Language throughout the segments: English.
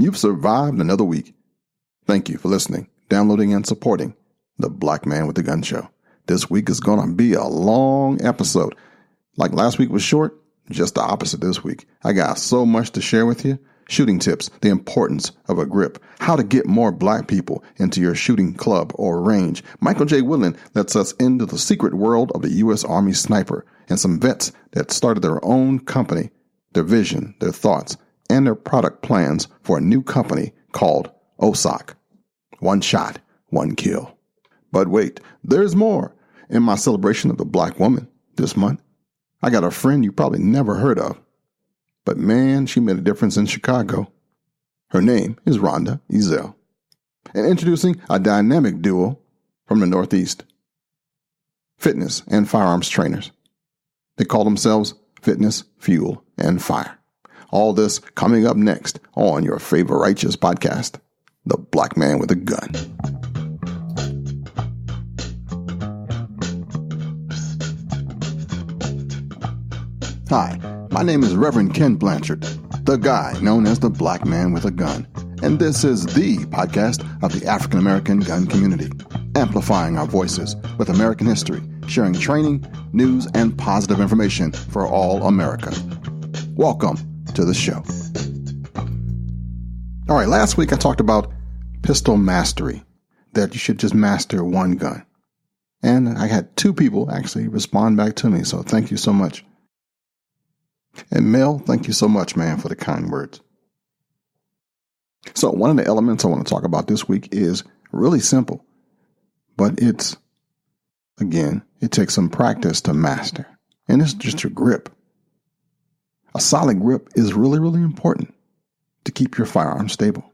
You've survived another week. Thank you for listening, downloading, and supporting the Black Man with a Gun Show. This week is going to be a long episode. Like last week was short, just the opposite this week. I got so much to share with you. Shooting tips, the importance of a grip, how to get more black people into your shooting club or range. Michael J. Woodland lets us into the secret world of the U.S. Army sniper and some vets that started their own company, their vision, their thoughts, and their product plans for a new company called OSOK. One shot, one kill. But wait, there's more. In my celebration of the black woman this month, I got a friend you probably never heard of. But man, she made a difference in Chicago. Her name is Rhonda Ezell. And introducing a dynamic duo from the Northeast. Fitness and firearms trainers. They call themselves Fitness, Fuel, and Fire. All this coming up next on your favorite righteous podcast, The Black Man with a Gun. Hi. My name is Reverend Ken Blanchard, the guy known as the Black Man with a Gun, and this is the podcast of the African American gun community, amplifying our voices with American history, sharing training, news, and positive information for all America. Welcome to the show. All right, last week I talked about pistol mastery, that you should just master one gun. And I had 2 people actually respond back to me, so thank you so much. And Mel, thank you so much, man, for the kind words. So one of the elements I want to talk about this week is really simple, but it takes some practice to master. And it's just your grip. A solid grip is really, really important to keep your firearm stable.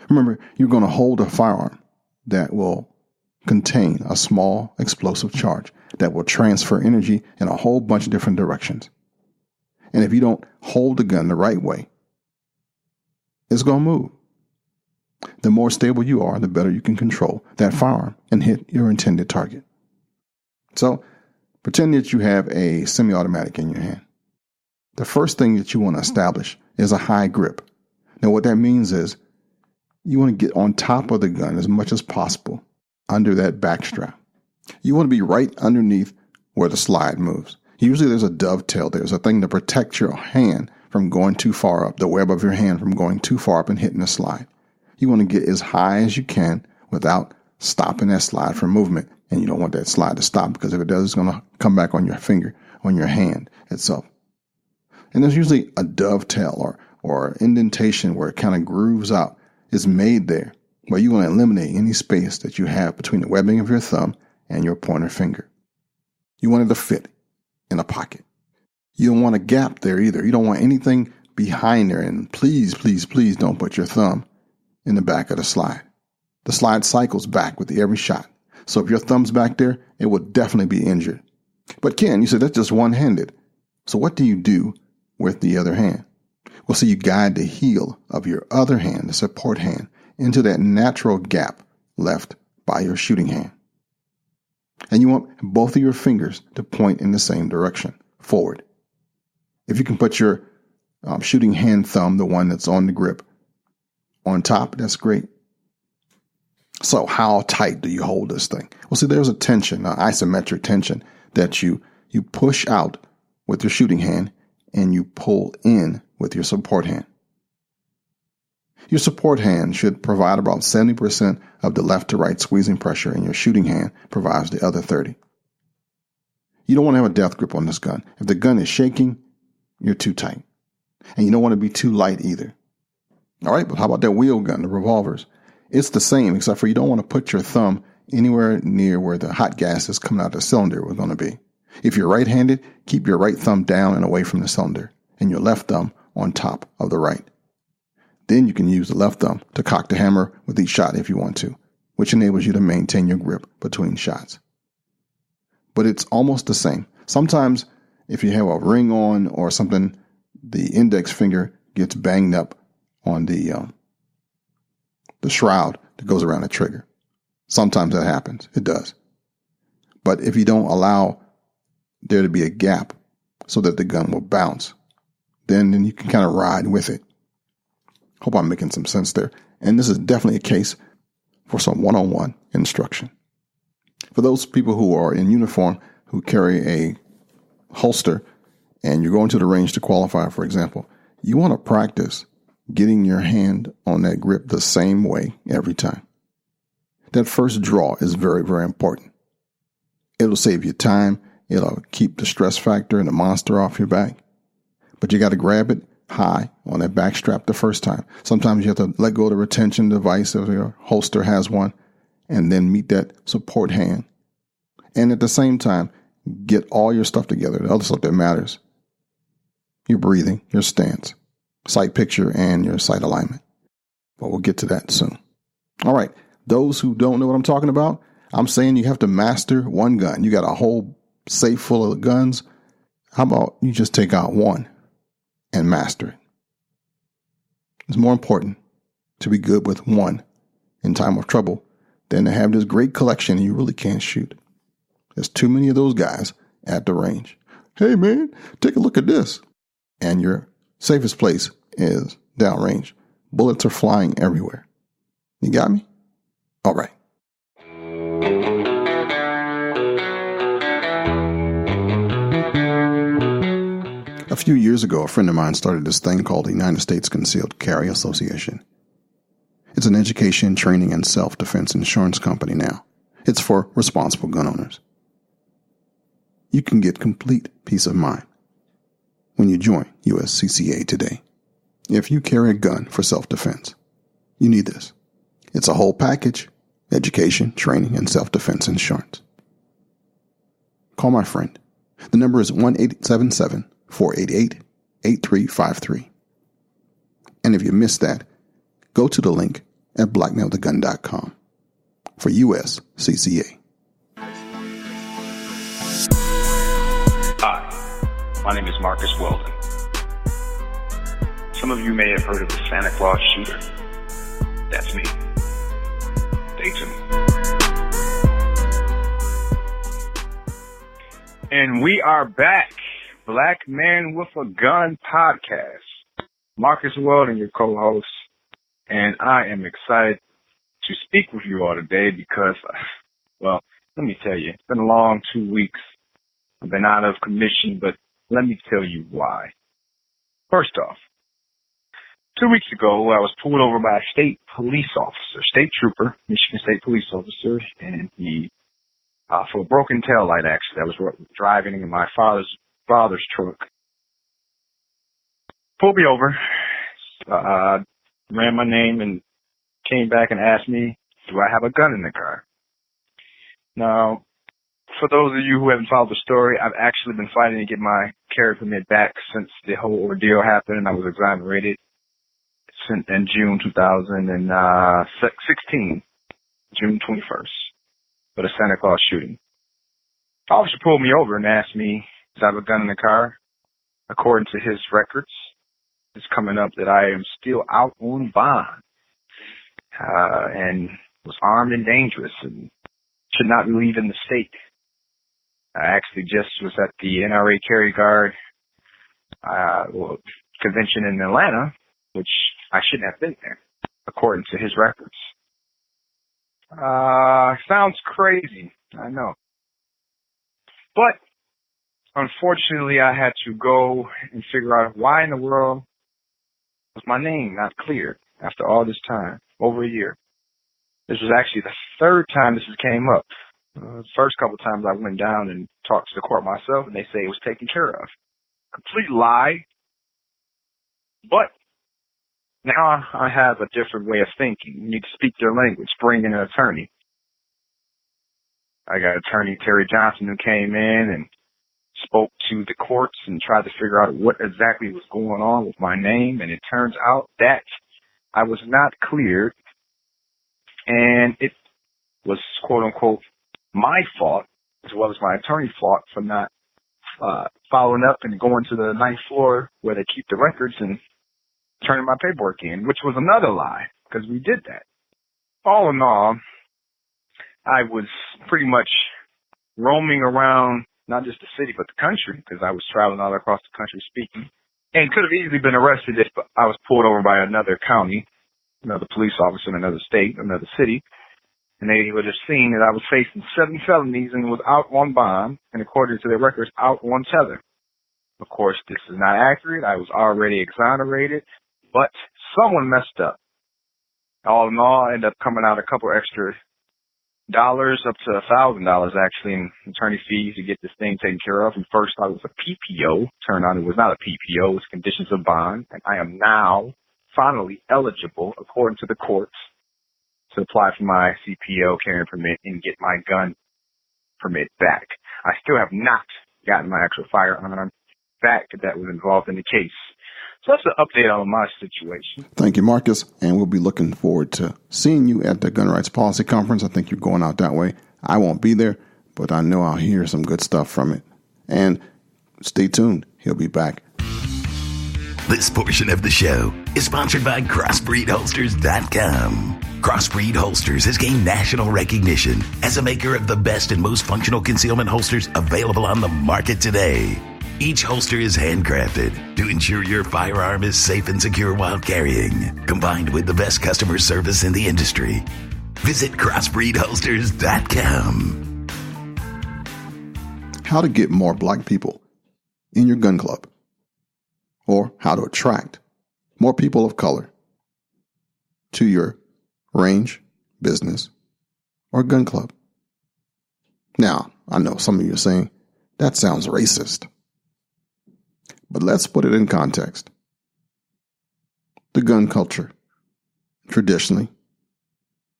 Remember, you're going to hold a firearm that will contain a small explosive charge that will transfer energy in a whole bunch of different directions. And if you don't hold the gun the right way, it's going to move. The more stable you are, the better you can control that firearm and hit your intended target. So pretend that you have a semi-automatic in your hand. The first thing that you want to establish is a high grip. Now, what that means is you want to get on top of the gun as much as possible under that back strap. You want to be right underneath where the slide moves. Usually there's a dovetail. There's a thing to protect your hand from going too far up, the web of your hand from going too far up and hitting the slide. You want to get as high as you can without stopping that slide from movement. And you don't want that slide to stop, because if it does, it's going to come back on your finger, on your hand itself. And there's usually a dovetail or indentation where it kind of grooves out. It's made there where you want to eliminate any space that you have between the webbing of your thumb and your pointer finger. You want it to fit in a pocket. You don't want a gap there either. You don't want anything behind there. And please, please, please don't put your thumb in the back of the slide. The slide cycles back with every shot. So if your thumb's back there, it will definitely be injured. But Ken, you said that's just one-handed. So what do you do with the other hand? Well, so you guide the heel of your other hand, the support hand, into that natural gap left by your shooting hand. And you want both of your fingers to point in the same direction, forward. If you can put your shooting hand thumb, the one that's on the grip, on top, that's great. So how tight do you hold this thing? Well, see, there's a tension, an isometric tension that you push out with your shooting hand and you pull in with your support hand. Your support hand should provide about 70% of the left to right squeezing pressure, and your shooting hand provides the other 30%. You don't want to have a death grip on this gun. If the gun is shaking, you're too tight. And you don't want to be too light either. All right, but how about that wheel gun, the revolvers? It's the same, except for you don't want to put your thumb anywhere near where the hot gas is coming out of the cylinder was going to be. If you're right-handed, keep your right thumb down and away from the cylinder, and your left thumb on top of the right. Then you can use the left thumb to cock the hammer with each shot if you want to, which enables you to maintain your grip between shots. But it's almost the same. Sometimes if you have a ring on or something, the index finger gets banged up on the shroud that goes around the trigger. Sometimes that happens. It does. But if you don't allow there to be a gap so that the gun will bounce, then you can kind of ride with it. Hope I'm making some sense there. And this is definitely a case for some one-on-one instruction. For those people who are in uniform, who carry a holster, and you're going to the range to qualify, for example, you want to practice getting your hand on that grip the same way every time. That first draw is very, very important. It'll save you time. It'll keep the stress factor and the monster off your back. But you got to grab it high on that back strap the first time. Sometimes you have to let go of the retention device if your holster has one, and then meet that support hand. And at the same time, get all your stuff together, the other stuff that matters. Your breathing, your stance, sight picture, and your sight alignment. But we'll get to that soon. All right. Those who don't know what I'm talking about, I'm saying you have to master one gun. You got a whole safe full of guns. How about you just take out one and master it? It's more important to be good with one in time of trouble than to have this great collection and you really can't shoot. There's too many of those guys at the range. Hey, man, take a look at this. And your safest place is downrange. Bullets are flying everywhere. You got me? All right. A few years ago, a friend of mine started this thing called the United States Concealed Carry Association. It's an education, training, and self-defense insurance company now. It's for responsible gun owners. You can get complete peace of mind when you join USCCA today. If you carry a gun for self-defense, you need this. It's a whole package: education, training, and self-defense insurance. Call my friend. The number is 1-877-488-8353. And if you missed that, go to the link at blackmailthegun.com for USCCA. Hi, my name is Marcus Weldon. Some of you may have heard of the Santa Claus shooter. That's me. Stay tuned. And we are back. Black Man with a Gun podcast. Marcus Weldon, your co-host. And I am excited to speak with you all today because, well, let me tell you, it's been a long 2 weeks. I've been out of commission, but let me tell you why. First off, 2 weeks ago, I was pulled over by a state police officer, state trooper, Michigan State police officer, and he, for a broken taillight accident. I was driving in my father's truck. Pulled me over, ran my name, and came back and asked me, do I have a gun in the car? Now, for those of you who haven't followed the story, I've actually been fighting to get my carry permit back since the whole ordeal happened and I was exonerated in June 2016, June 21st, for the Santa Claus shooting. The officer pulled me over and asked me, does I have a gun in the car? According to his records, it's coming up that I am still out on bond and was armed and dangerous and should not be leaving the state. I actually just was at the NRA Carry Guard convention in Atlanta, which I shouldn't have been there, according to his records. Sounds crazy, I know. But unfortunately, I had to go and figure out why in the world was my name not cleared after all this time, over a year. This was actually the third time this came up. The first couple of times I went down and talked to the court myself, and they say it was taken care of. Complete lie. But now I have a different way of thinking. You need to speak their language. Bring in an attorney. I got attorney Terry Johnson who came in and spoke to the courts and tried to figure out what exactly was going on with my name. And it turns out that I was not cleared, and it was, quote unquote, my fault, as well as my attorney's fault, for not following up and going to the ninth floor where they keep the records and turning my paperwork in, which was another lie, because we did that. All in all, I was pretty much roaming around, not just the city, but the country, because I was traveling all across the country speaking and could have easily been arrested if I was pulled over by another county, another police officer in another state, another city, and they would have seen that I was facing 7 felonies and was out on bond, and according to their records, out on tether. Of course, this is not accurate. I was already exonerated, but someone messed up. All in all, I ended up coming out a couple extra dollars, up to $1,000 actually, in attorney fees to get this thing taken care of. And first I was a PPO. Turned out it was not a PPO. It was conditions of bond. And I am now finally eligible, according to the courts, to apply for my CPO carrying permit and get my gun permit back. I still have not gotten my actual firearm back that was involved in the case. So that's an update on my situation. Thank you, Marcus. And we'll be looking forward to seeing you at the Gun Rights Policy Conference. I think you're going out that way. I won't be there, but I know I'll hear some good stuff from it. And stay tuned. He'll be back. This portion of the show is sponsored by CrossbreedHolsters.com. Crossbreed Holsters has gained national recognition as a maker of the best and most functional concealment holsters available on the market today. Each holster is handcrafted to ensure your firearm is safe and secure while carrying, combined with the best customer service in the industry. Visit CrossbreedHolsters.com. How to get more black people in your gun club, or how to attract more people of color to your range, business, or gun club. Now, I know some of you are saying, that sounds racist. But let's put it in context. The gun culture, traditionally,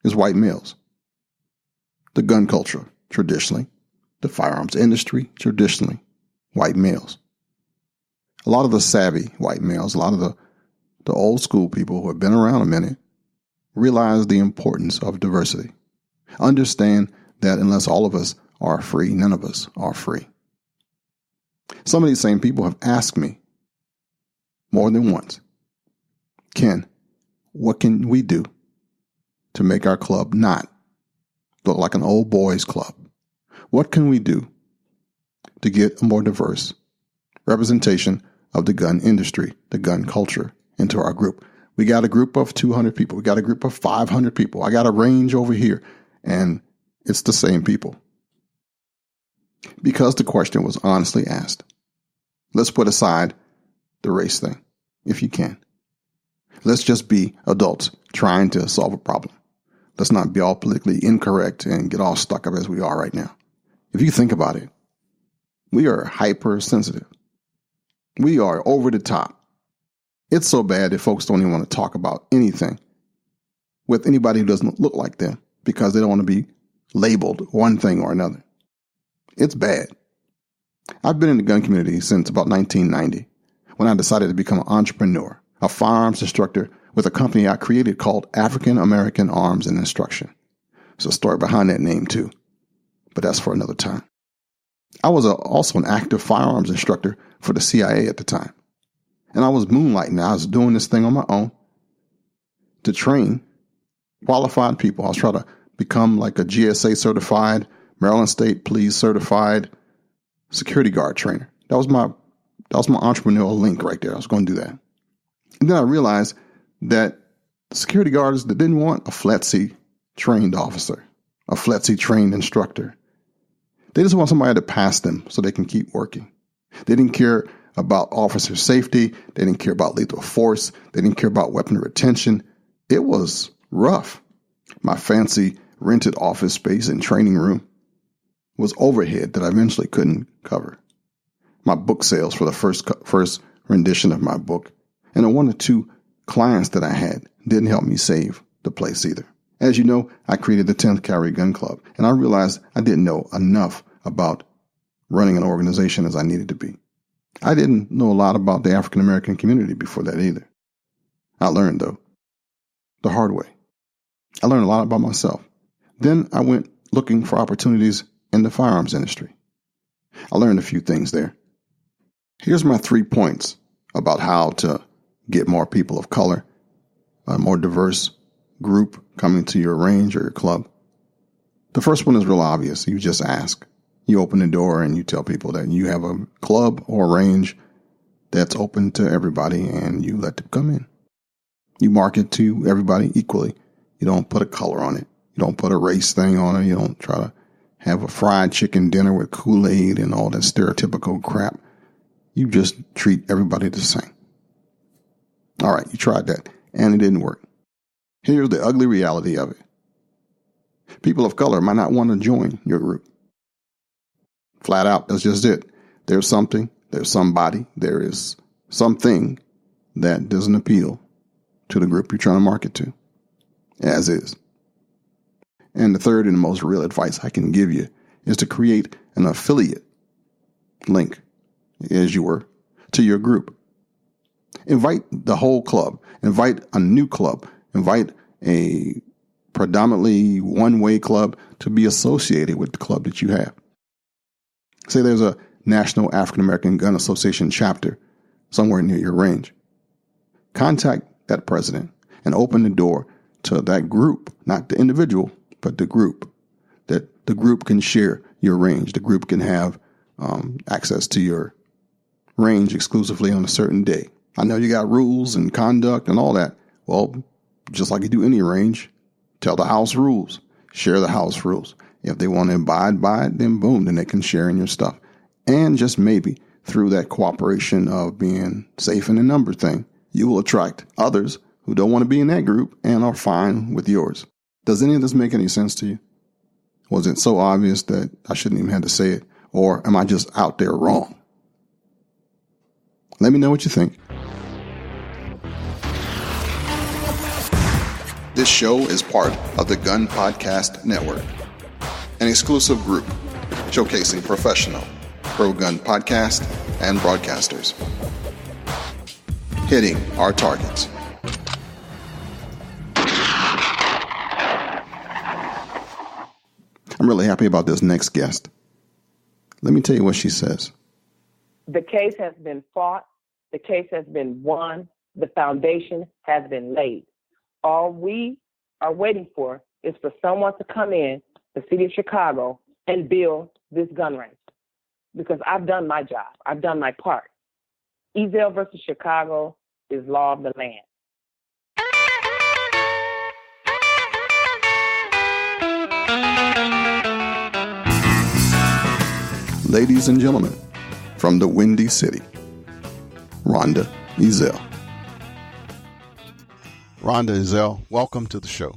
is white males. The gun culture, traditionally, the firearms industry, traditionally, white males. A lot of the savvy white males, a lot of the old school people who have been around a minute, realize the importance of diversity. Understand that unless all of us are free, none of us are free. Some of these same people have asked me more than once, Ken, what can we do to make our club not look like an old boys club? What can we do to get a more diverse representation of the gun industry, the gun culture into our group? We got a group of 200 people. We got a group of 500 people. I got a range over here, and it's the same people. Because the question was honestly asked. Let's put aside the race thing, if you can. Let's just be adults trying to solve a problem. Let's not be all politically incorrect and get all stuck up as we are right now. If you think about it, we are hypersensitive. We are over the top. It's so bad that folks don't even want to talk about anything with anybody who doesn't look like them because they don't want to be labeled one thing or another. It's bad. I've been in the gun community since about 1990 when I decided to become an entrepreneur, a firearms instructor with a company I created called African American Arms and Instruction. There's a story behind that name too, but that's for another time. I was also an active firearms instructor for the CIA at the time. And I was moonlighting. I was doing this thing on my own to train qualified people. I was trying to become like a GSA certified, Maryland State Police certified security guard trainer. That was my entrepreneurial link right there. I was going to do that. And then I realized that security guards that didn't want a FLETC trained officer, a FLETC trained instructor. They just want somebody to pass them so they can keep working. They didn't care about officer safety. They didn't care about lethal force. They didn't care about weapon retention. It was rough. My fancy rented office space and training room was overhead that I eventually couldn't cover. My book sales for the first rendition of my book and the 1 or 2 clients that I had didn't help me save the place either. As you know, I created the 10th Cavalry Gun Club, and I realized I didn't know enough about running an organization as I needed to be. I didn't know a lot about the African American community before that either. I learned, though, the hard way. I learned a lot about myself. Then I went looking for opportunities in the firearms industry. I learned a few things there. Here's my 3 points about how to get more people of color, a more diverse group coming to your range or your club. The first one is real obvious. You just ask. You open the door and you tell people that you have a club or range that's open to everybody, and you let them come in. You market to everybody equally. You don't put a color on it. You don't put a race thing on it. You don't try to have a fried chicken dinner with Kool-Aid and all that stereotypical crap. You just treat everybody the same. All right, you tried that, and it didn't work. Here's the ugly reality of it. People of color might not want to join your group. Flat out, that's just it. There's something, there's somebody, there is something that doesn't appeal to the group you're trying to market to, as is. And the third and the most real advice I can give you is to create an affiliate link, as you were, to your group. Invite the whole club. Invite a new club. Invite a predominantly one-way club to be associated with the club that you have. Say there's a National African American Gun Association chapter somewhere near your range. Contact that president and open the door to that group, not the individual, but the group, that the group can share your range. The group can have access to your range exclusively on a certain day. I know you got rules and conduct and all that. Well, just like you do any range, tell the house rules, share the house rules. If they want to abide by it, then boom, then they can share in your stuff. And just maybe through that cooperation of being safe in the number thing, you will attract others who don't want to be in that group and are fine with yours. Does any of this make any sense to you? Was it so obvious that I shouldn't even have to say it? Or am I just out there wrong? Let me know what you think. This show is part of the Gun Podcast Network, an exclusive group showcasing professional pro-gun podcasts and broadcasters, hitting our targets. I'm really happy about this next guest. Let me tell you what she says. The case has been fought. The case has been won. The foundation has been laid. All we are waiting for is for someone to come in, the city of Chicago, and build this gun range. Because I've done my job. I've done my part. Ezell versus Chicago is law of the land. Ladies and gentlemen, from the Windy City, Rhonda Ezell. Rhonda Ezell, welcome to the show.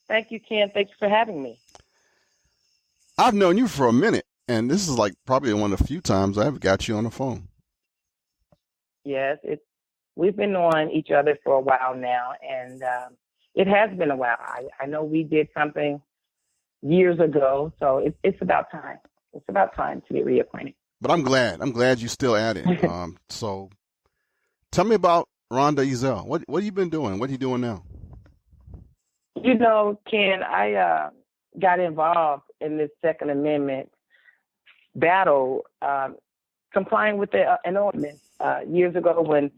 Thank you, Ken. Thank you for having me. I've known you for a minute, and this is like probably one of the few times I've got you on the phone. Yes, we've been knowing each other for a while now, and it has been a while. I know we did something years ago, so it's about time. It's about time to get reacquainted. But I'm glad you're still at it. So tell me about Rhonda Ezell. What have you been doing? What are you doing now? You know, Ken, I got involved in this Second Amendment battle, complying with an ordinance years ago when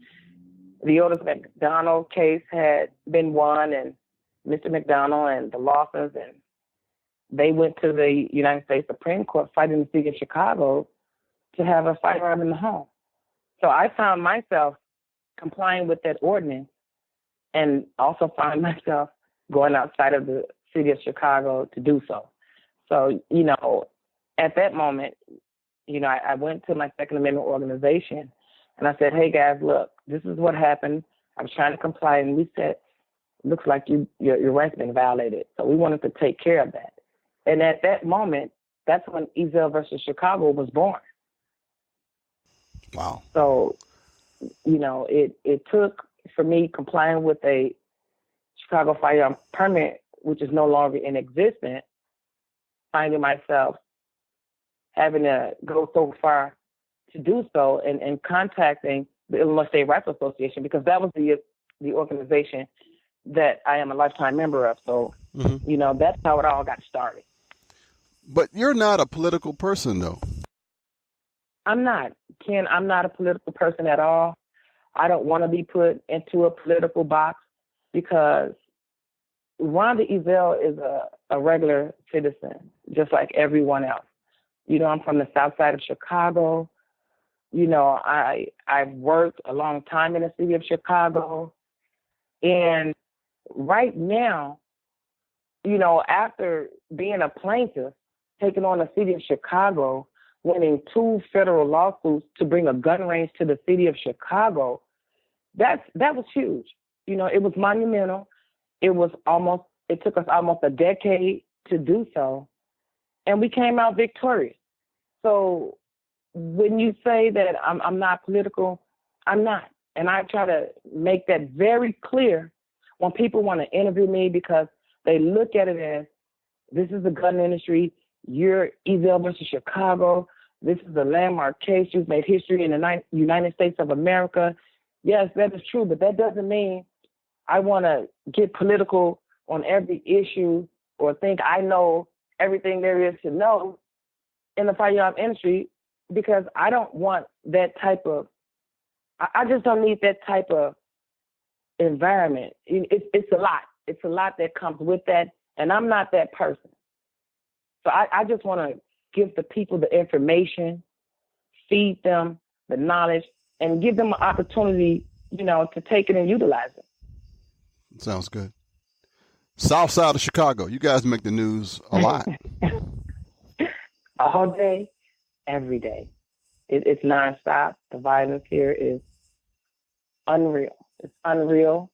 the Otis McDonald case had been won, and Mr. McDonald and the Lawsons, and they went to the United States Supreme Court fighting the city of Chicago to have a firearm in the home. So I found myself complying with that ordinance, and also found myself going outside of the city of Chicago to do so. So, you know, at that moment, you know, I went to my Second Amendment organization and I said, hey guys, look, this is what happened. I was trying to comply, and we said, looks like your rights been violated. So we wanted to take care of that. And at that moment, that's when Ezell versus Chicago was born. Wow. So, you know, it took for me complying with a Chicago firearm permit, which is no longer in existence, finding myself having to go so far to do so, and contacting the Illinois State Rifle Association, because that was the organization that I am a lifetime member of. So, you know, that's how it all got started. But you're not a political person, though. I'm not, Ken. I'm not a political person at all. I don't want to be put into a political box, because Rhonda Ezell is a regular citizen, just like everyone else. You know, I'm from the south side of Chicago. I've worked a long time in the city of Chicago. And right now, after being a plaintiff, taking on the city of Chicago, winning 2 federal lawsuits to bring a gun range to the city of Chicago, that was huge. It was monumental. It took us almost a decade to do so, and we came out victorious. So when you say that I'm not political, I'm not. And I try to make that very clear when people want to interview me, because they look at it as, this is the gun industry, Youre Ezell versus Chicago, this is a landmark case, you've made history in the United States of America. Yes, that is true, but that doesn't mean I want to get political on every issue or think I know everything there is to know in the firearm industry, because I don't want that type of, I just don't need that type of environment. It's a lot. It's a lot that comes with that, and I'm not that person. So I just want to give the people the information, feed them the knowledge, and give them an opportunity, to take it and utilize it. Sounds good. South side of Chicago, you guys make the news a lot. All day, every day. It's nonstop. The violence here is unreal. It's unreal.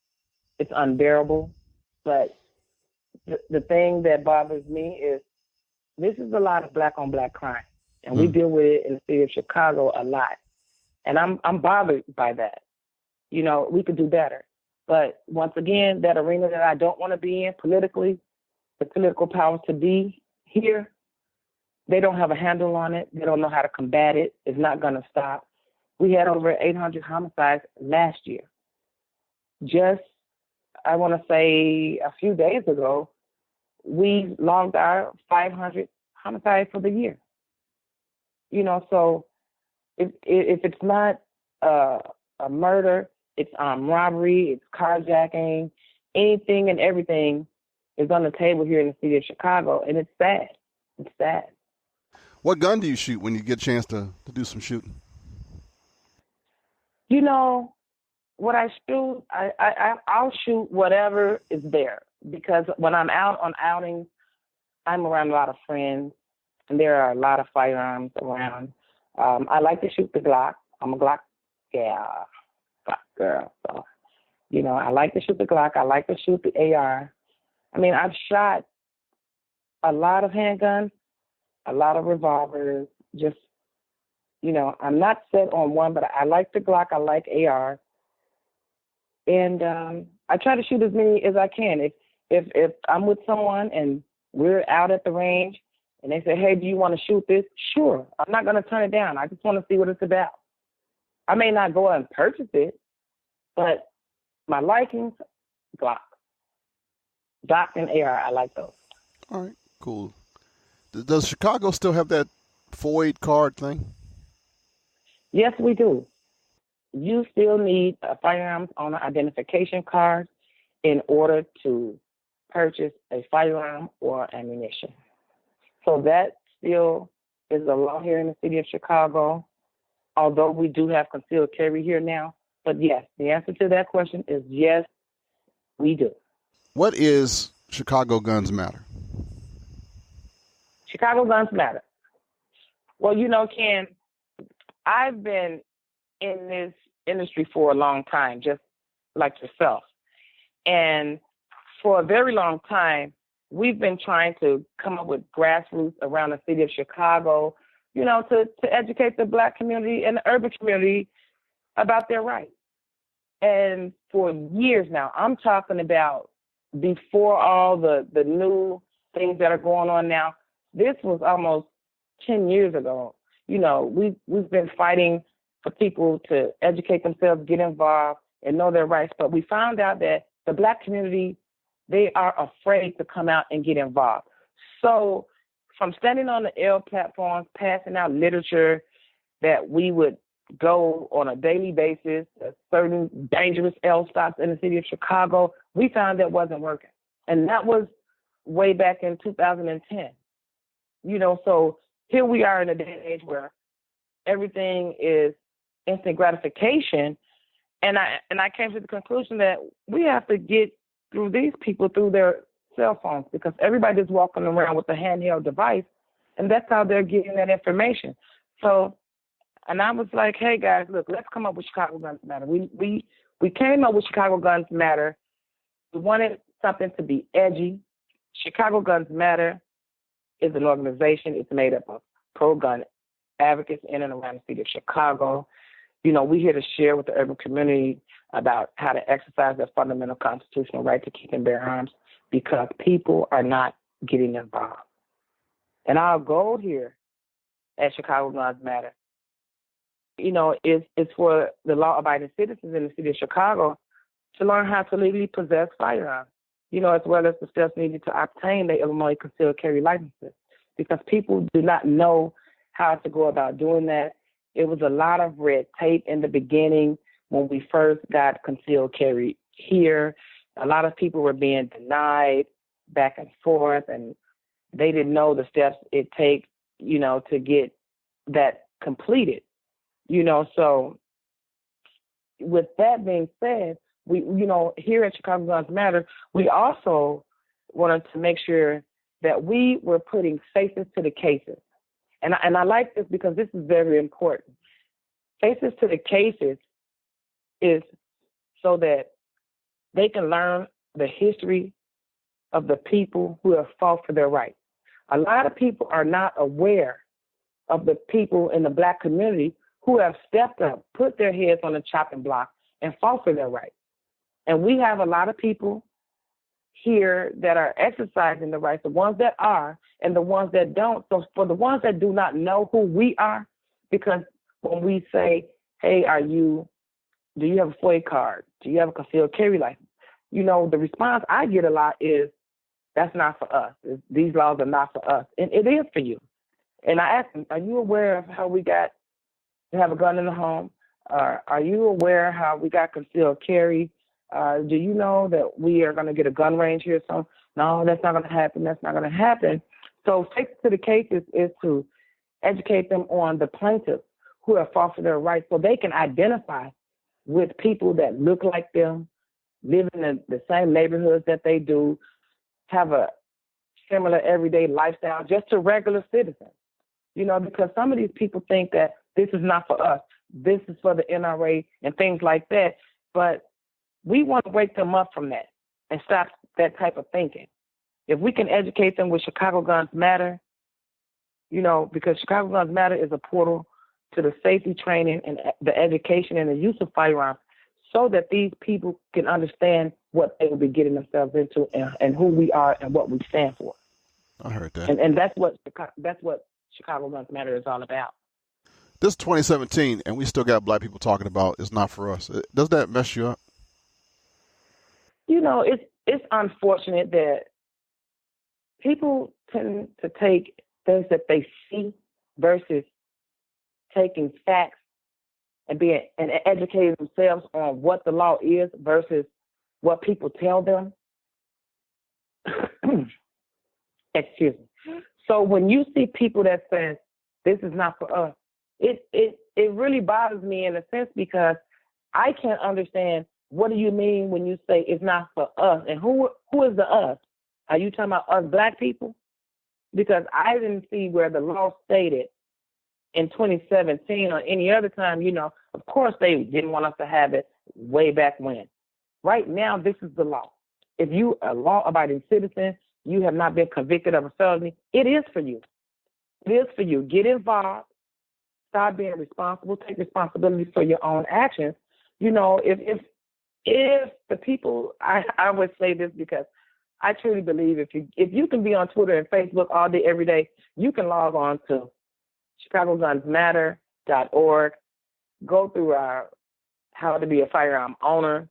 It's unbearable. But the thing that bothers me is this is a lot of black on black crime, and we deal with it in the city of Chicago a lot. And I'm bothered by that. We could do better. But once again, that arena that I don't want to be in politically, the political powers to be here, they don't have a handle on it. They don't know how to combat it. It's not going to stop. We had over 800 homicides last year. Just, I want to say a few days ago, we logged our 500 homicides for the year. So if it's not a murder, it's robbery, it's carjacking, anything and everything is on the table here in the city of Chicago, and it's sad. It's sad. What gun do you shoot when you get a chance to do some shooting? What I shoot, I'll shoot whatever is there, because when I'm out on outings, I'm around a lot of friends, and there are a lot of firearms around. I like to shoot the Glock. I'm a Glock girl. So, I like to shoot the Glock. I like to shoot the AR. I mean, I've shot a lot of handguns, a lot of revolvers. Just, I'm not set on one, but I like the Glock. I like AR. And I try to shoot as many as I can. If I'm with someone and we're out at the range and they say, hey, do you want to shoot this? Sure. I'm not going to turn it down. I just want to see what it's about. I may not go and purchase it, but my likings, Glock and AR, I like those. All right, cool. Does Chicago still have that FOID card thing? Yes, we do. You still need a firearms owner identification card in order to purchase a firearm or ammunition. So that still is the law here in the city of Chicago, although we do have concealed carry here now. But yes, the answer to that question is yes, we do. What is Chicago Guns Matter? Chicago Guns Matter. Well, Ken, I've been in this industry for a long time, just like yourself. And for a very long time, we've been trying to come up with grassroots around the city of Chicago, to educate the Black community and the urban community about their rights. And for years now, I'm talking about before all the new things that are going on now, this was almost 10 years ago. We've been fighting for people to educate themselves, get involved, and know their rights. But we found out that the Black community, they are afraid to come out and get involved. So from standing on the L platforms, passing out literature that we would go on a daily basis to certain dangerous L stops in the city of Chicago, we found that wasn't working. And that was way back in 2010. So here we are in a day and age where everything is instant gratification. And I came to the conclusion that we have to get through these people through their cell phones, because everybody's walking around with a handheld device, and that's how they're getting that information. So, and I was like, hey guys, look, let's come up with Chicago Guns Matter. We came up with Chicago Guns Matter. We wanted something to be edgy. Chicago Guns Matter is an organization. It's made up of pro-gun advocates in and around the city of Chicago. You know, we're here to share with the urban community about how to exercise their fundamental constitutional right to keep and bear arms, because people are not getting involved. And our goal here at Chicago Guns Matter, you know, is for the law-abiding citizens in the city of Chicago to learn how to legally possess firearms, you know, as well as the steps needed to obtain the Illinois concealed carry licenses, because people do not know how to go about doing that. It was a lot of red tape in the beginning when we first got concealed carry here. A lot of people were being denied back and forth, and they didn't know the steps it takes, you know, to get that completed. You know, so with that being said, we, you know, here at Chicago Guns Matter, we also wanted to make sure that we were putting faces to the cases. And I like this because this is very important. Faces to the cases is so that they can learn the history of the people who have fought for their rights. A lot of people are not aware of the people in the Black community who have stepped up, put their heads on the chopping block, and fought for their rights. And we have a lot of people here that are exercising the rights, the ones that are and the ones that don't. So for the ones that do not know who we are, because when we say, hey, do you have a FOIA card? Do you have a concealed carry license? You know, the response I get a lot is, that's not for us. These laws are not for us. And it is for you. And I ask them, are you aware of how we got to have a gun in the home? Are you aware how we got concealed carry? Do you know that we are going to get a gun range here? So, no, that's not going to happen. That's not going to happen. So fix to the cases is to educate them on the plaintiffs who have fought for their rights, so they can identify with people that look like them, live in the same neighborhoods that they do, have a similar everyday lifestyle, just to regular citizens. You know, because some of these people think that this is not for us. This is for the NRA and things like that. But we want to wake them up from that and stop that type of thinking. If we can educate them with Chicago Guns Matter, you know, because Chicago Guns Matter is a portal to the safety training and the education and the use of firearms, so that these people can understand what they will be getting themselves into and who we are and what we stand for. I heard that. And that's what Chicago Guns Matter is all about. This 2017, and we still got Black people talking about it's not for us. Does that mess you up? You know, it's unfortunate that people tend to take things that they see versus taking facts and educating themselves on what the law is versus what people tell them. Excuse me. So when you see people that says this is not for us, it really bothers me in a sense, because I can't understand, what do you mean when you say it's not for us? And who is the us? Are you talking about us Black people? Because I didn't see where the law stated in 2017 or any other time. You know, of course they didn't want us to have it way back when. Right now, this is the law. If you are a law-abiding citizen, you have not been convicted of a felony, it is for you. It is for you. Get involved. Start being responsible. Take responsibility for your own actions. You know, if the people, I would say this because I truly believe if you can be on Twitter and Facebook all day, every day, you can log on to ChicagoGunsMatter.org, go through our how to be a firearm owner,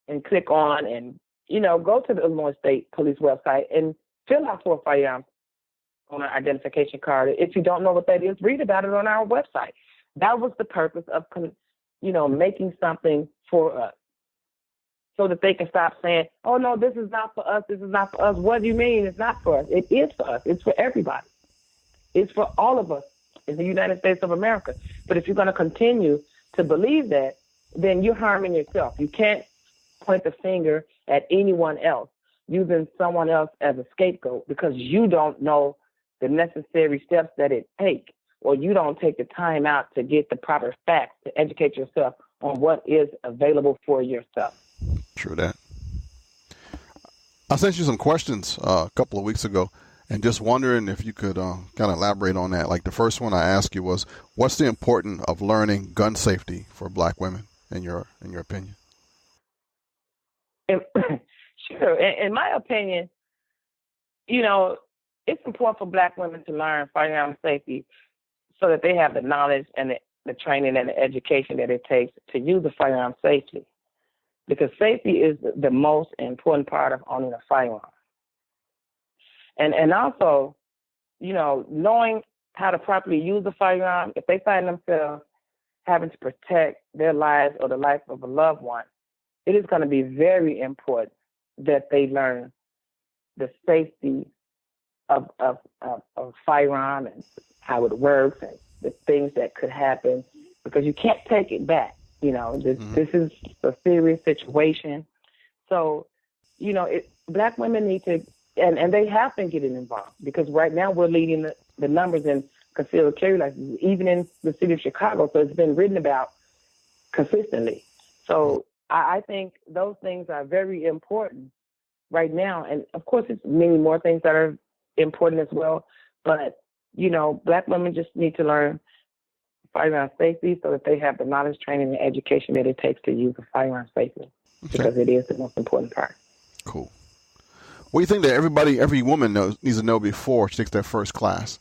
and click on and, you know, go to the Illinois State Police website and fill out for a firearm owner identification card. If you don't know what that is, read about it on our website. That was the purpose of, you know, making something for us, so that they can stop saying, oh, no, this is not for us. This is not for us. What do you mean it's not for us? It is for us. It's for everybody. It's for all of us in the United States of America. But if you're going to continue to believe that, then you're harming yourself. You can't point the finger at anyone else, using someone else as a scapegoat because you don't know the necessary steps that it takes, or you don't take the time out to get the proper facts to educate yourself on what is available for yourself. True that. I sent you some questions a couple of weeks ago, and just wondering if you could kind of elaborate on that. Like the first one I asked you was, what's the importance of learning gun safety for Black women, in your opinion? Sure. In my opinion, it's important for Black women to learn firearm safety so that they have the knowledge and the training and the education that it takes to use the firearm safely. Because safety is the most important part of owning a firearm. And also, knowing how to properly use the firearm, if they find themselves having to protect their lives or the life of a loved one, it is going to be very important that they learn the safety of firearm and how it works and the things that could happen, because you can't take it back. This is a serious situation. So, Black women need to, and they have been getting involved, because right now we're leading the numbers in concealed carry licenses, even in the city of Chicago. So it's been written about consistently. So I think those things are very important right now. And of course, it's many more things that are important as well. But, Black women just need to learn firearm safety so that they have the knowledge, training, and education that it takes to use a firearm safely, because it is the most important part. Cool. What do you think that every woman needs to know before she takes their first class?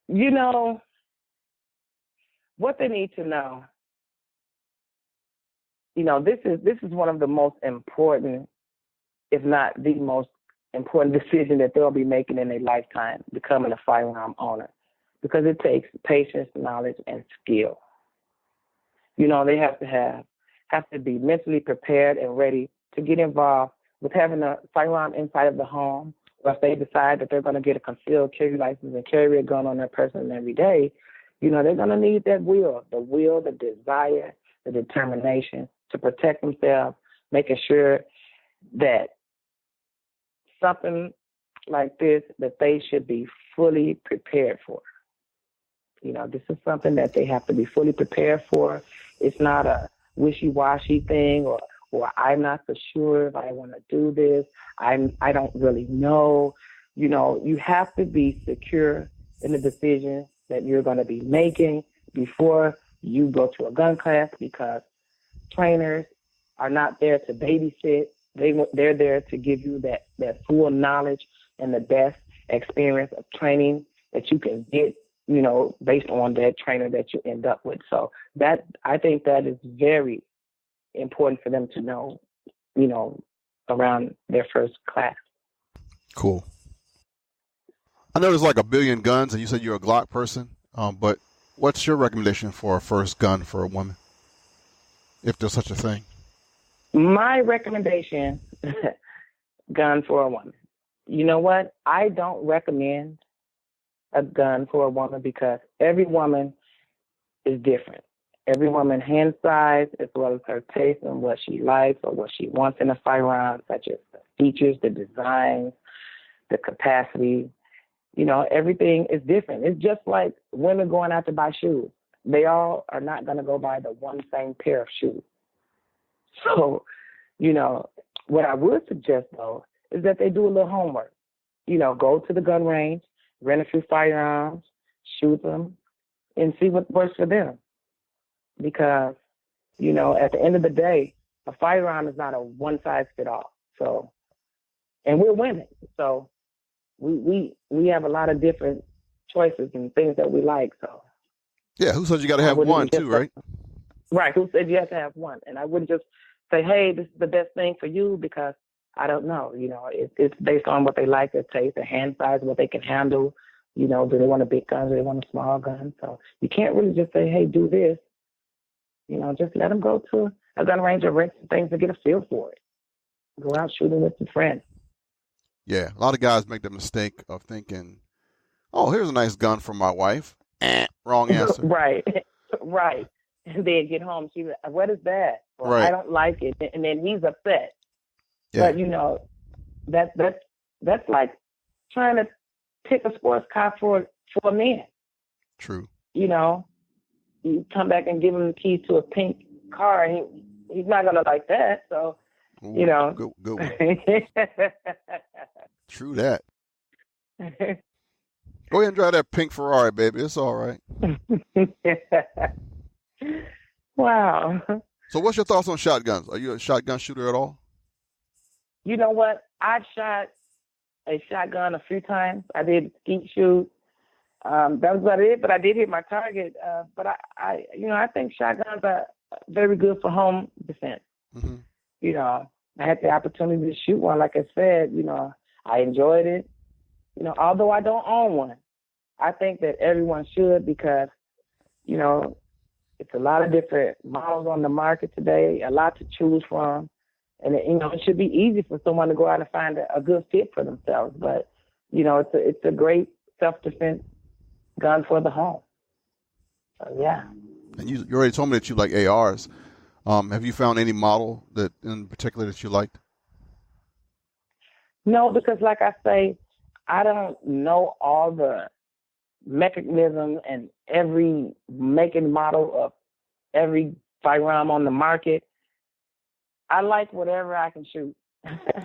What they need to know, this is one of the most important, if not the most important decision that they'll be making in their lifetime, becoming a firearm owner, because it takes patience, knowledge, and skill. They have to be mentally prepared and ready to get involved with having a firearm inside of the home, or if they decide that they're going to get a concealed carry license and carry a gun on their person every day, they're going to need that will, the desire, the determination to protect themselves, making sure that something like this, that they should be fully prepared for. This is something that they have to be fully prepared for. It's not a wishy-washy thing, or I'm not so sure if I want to do this. I don't really know. You have to be secure in the decision that you're going to be making before you go to a gun class, because trainers are not there to babysit. They're there to give you that full knowledge and the best experience of training that you can get, based on that trainer that you end up with. So I think that is very important for them to know, around their first class. Cool. I know there's like a billion guns, and you said you're a Glock person, but what's your recommendation for a first gun for a woman, if there's such a thing? My recommendation, gun for a woman. You know what? I don't recommend a gun for a woman, because every woman is different. Every woman hand size, as well as her taste and what she likes or what she wants in a firearm, such as the features, the designs, the capacity. Everything is different. It's just like women going out to buy shoes. They all are not going to go buy the one same pair of shoes. So, what I would suggest, though, is that they do a little homework. Go to the gun range, rent a few firearms, shoot them, and see what works for them. Because, at the end of the day, a firearm is not a one-size-fits-all. So, and we're women. So we have a lot of different choices and things that we like. So, yeah, who said you got to have one too, right? Right. Who said you have to have one? And I wouldn't just say, hey, this is the best thing for you, because I don't know. It's based on what they like, their taste, their hand size, what they can handle. Do they want a big gun? Do they want a small gun? So you can't really just say, hey, do this. Just let them go to a gun range or rent some things to get a feel for it. Go out shooting with some friends. Yeah, a lot of guys make the mistake of thinking, oh, here's a nice gun for my wife. Wrong answer. Right. and then get home. She's like, what is that? Well, Right. I don't like it. And then he's upset. Yeah. But, that's like trying to pick a sports car for a man. True. You come back and give him the keys to a pink car, and he's not going to like that. So, Ooh, Good one. Wow. True that. Go ahead and drive that pink Ferrari, baby. It's all right. So what's your thoughts on shotguns? Are you a shotgun shooter at all? You know what? I've shot a shotgun a few times. I did skeet shoot. That was about it, but I did hit my target. But I think shotguns are very good for home defense. Mm-hmm. I had the opportunity to shoot one. Like I said, I enjoyed it. Although I don't own one, I think that everyone should because, it's a lot of different models on the market today, a lot to choose from. And, it should be easy for someone to go out and find a good fit for themselves. But, it's a great self-defense gun for the home. So, yeah. And you already told me that you like ARs. Have you found any model that in particular that you liked? No, because like I say, I don't know all the mechanism and every make and model of every firearm on the market. I like whatever I can shoot.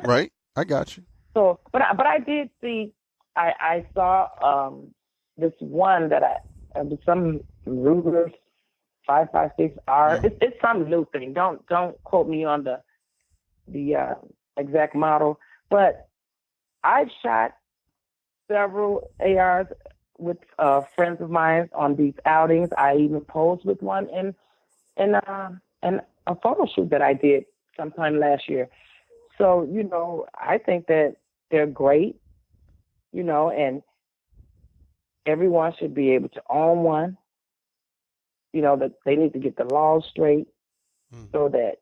Right. I got you. So, but I did see, I saw this one that some Ruger 5.56R. It's some new thing. Don't quote me on the exact model, but I've shot several ARs with friends of mine on these outings. I even posed with one in a photo shoot that I did sometime last year. So, I think that they're great, and everyone should be able to own one. That they need to get the laws straight so that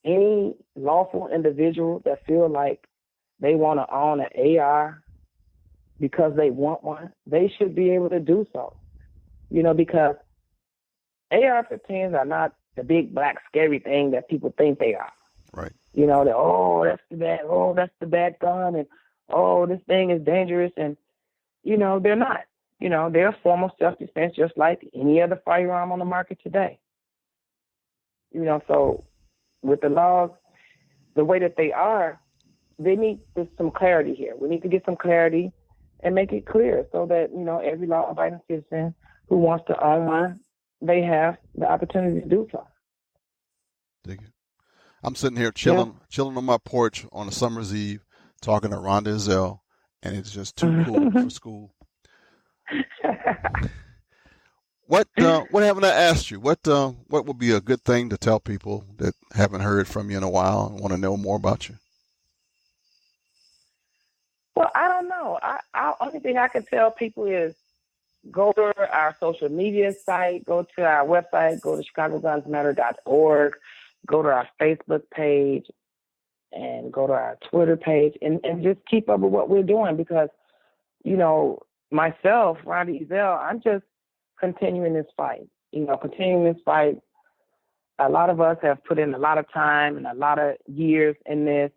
any lawful individual that feel like they want to own an AR because they want one, they should be able to do so. Because AR-15s are not the big black scary thing that people think they are. Right. That's the bad gun, and this thing is dangerous, and they're not. They're a form of self-defense just like any other firearm on the market today. So with the laws, the way that they are, they need some clarity here. We need to get some clarity and make it clear so that, every law-abiding citizen who wants to own one, they have the opportunity to do so. Dig it. I'm sitting here chilling on my porch on a summer's eve, talking to Rhonda Ezell, and it's just too cool for school. What haven't I asked you? What would be a good thing to tell people that haven't heard from you in a while and want to know more about you? Well, I don't know. Only thing I can tell people is go to our social media site, go to our website, go to chicagogunsmatter.org, go to our Facebook page, and go to our Twitter page, and just keep up with what we're doing because, myself, Rhonda Ezell, I'm just continuing this fight. A lot of us have put in a lot of time and a lot of years in this,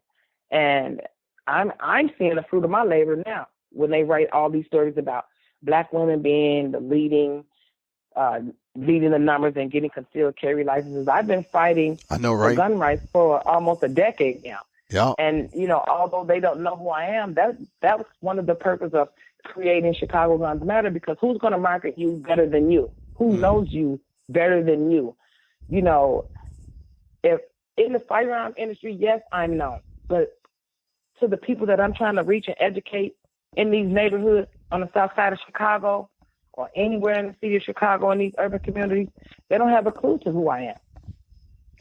and I'm seeing the fruit of my labor now when they write all these stories about Black women being the leading the numbers and getting concealed carry licenses. I've been fighting for gun rights for almost a decade now. Yeah. And, although they don't know who I am, that was one of the purpose of creating Chicago Guns Matter, because who's going to market you better than you? Who knows you better than you? If in the firearm industry, yes, I'm known, but to the people that I'm trying to reach and educate in these neighborhoods on the south side of Chicago or anywhere in the city of Chicago in these urban communities, they don't have a clue to who I am.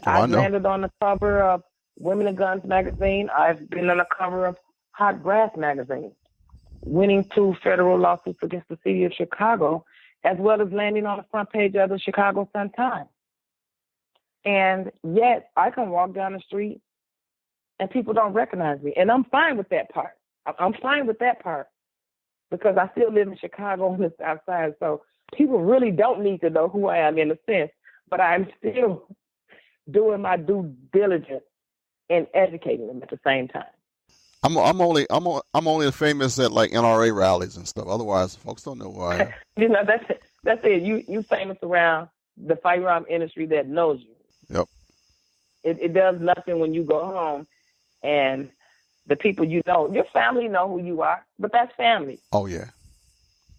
I've landed on the cover of Women and Guns magazine. I've been on the cover of Hot Grass magazine, winning 2 federal lawsuits against the city of Chicago, as well as landing on the front page of the Chicago Sun-Times. And yet I can walk down the street and people don't recognize me. And I'm fine with that part. I'm fine with that part because I still live in Chicago on the south side. So people really don't need to know who I am in a sense. but I'm still doing my due diligence and educating them at the same time. I'm only famous at like NRA rallies and stuff. Otherwise, folks don't know who I am. You know, that's it. You famous around the firearm industry that knows you. Yep. It does nothing when you go home and the people you know, your family know who you are, but that's family. Oh yeah.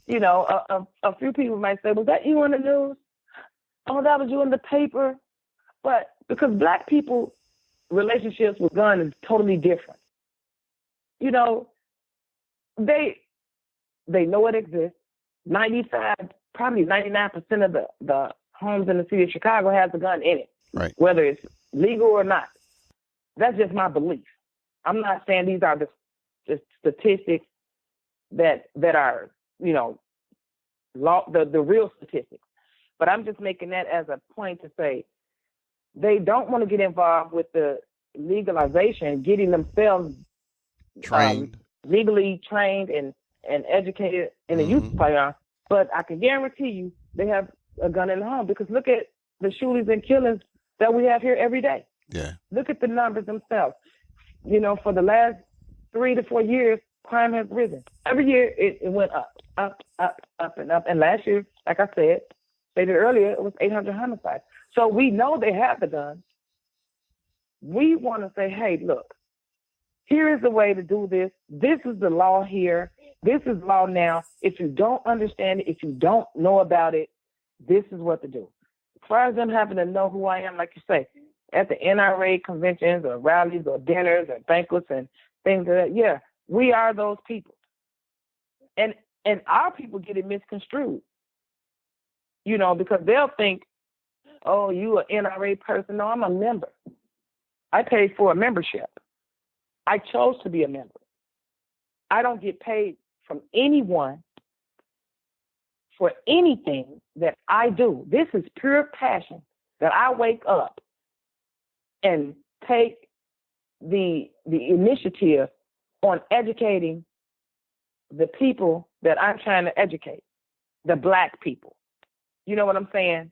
You know, a few people might say, "Was that you on the news? Oh, that was you in the paper." But because Black people relationships with guns is totally different. You know, they know it exists. 95, probably 99% of the homes in the city of Chicago has a gun in it, right? Whether it's legal or not. That's just my belief. I'm not saying these are the statistics that are, you know, the real statistics. But I'm just making that as a point to say they don't want to get involved with the legalization, getting themselves trained, legally trained and educated in the use of firearms. But I can guarantee you they have a gun in the home, because look at the shootings and killings that we have here every day. Yeah. Look at the numbers themselves. You know, for the last 3 to 4 years, crime has risen. Every year it went up, and up. And last year, like I stated earlier, it was 800 homicides. So we know they have the guns. We want to say, hey, look, here is the way to do this. This is the law here. This is law now. If you don't understand it, if you don't know about it, this is what to do. As far as them having to know who I am, like you say, at the NRA conventions or rallies or dinners or banquets and things like that, yeah, we are those people. And our people get it misconstrued, you know, because they'll think, oh, you an NRA person. No, I'm a member. I paid for a membership. I chose to be a member. I don't get paid from anyone for anything that I do. This is pure passion that I wake up and take the initiative on educating the people that I'm trying to educate, the Black people. You know what I'm saying?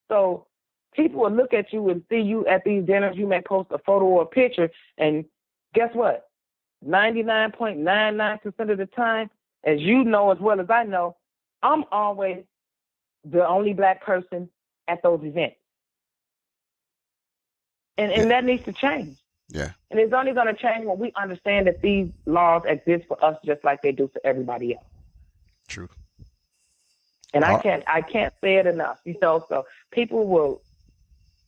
So people will look at you and see you at these dinners. You may post a photo or a picture, and guess what? 99.99% of the time, as you know as well as I know, I'm always the only Black person at those events. And that needs to change. Yeah. And it's only going to change when we understand that these laws exist for us just like they do for everybody else. True. And I can't say it enough. You know, so people will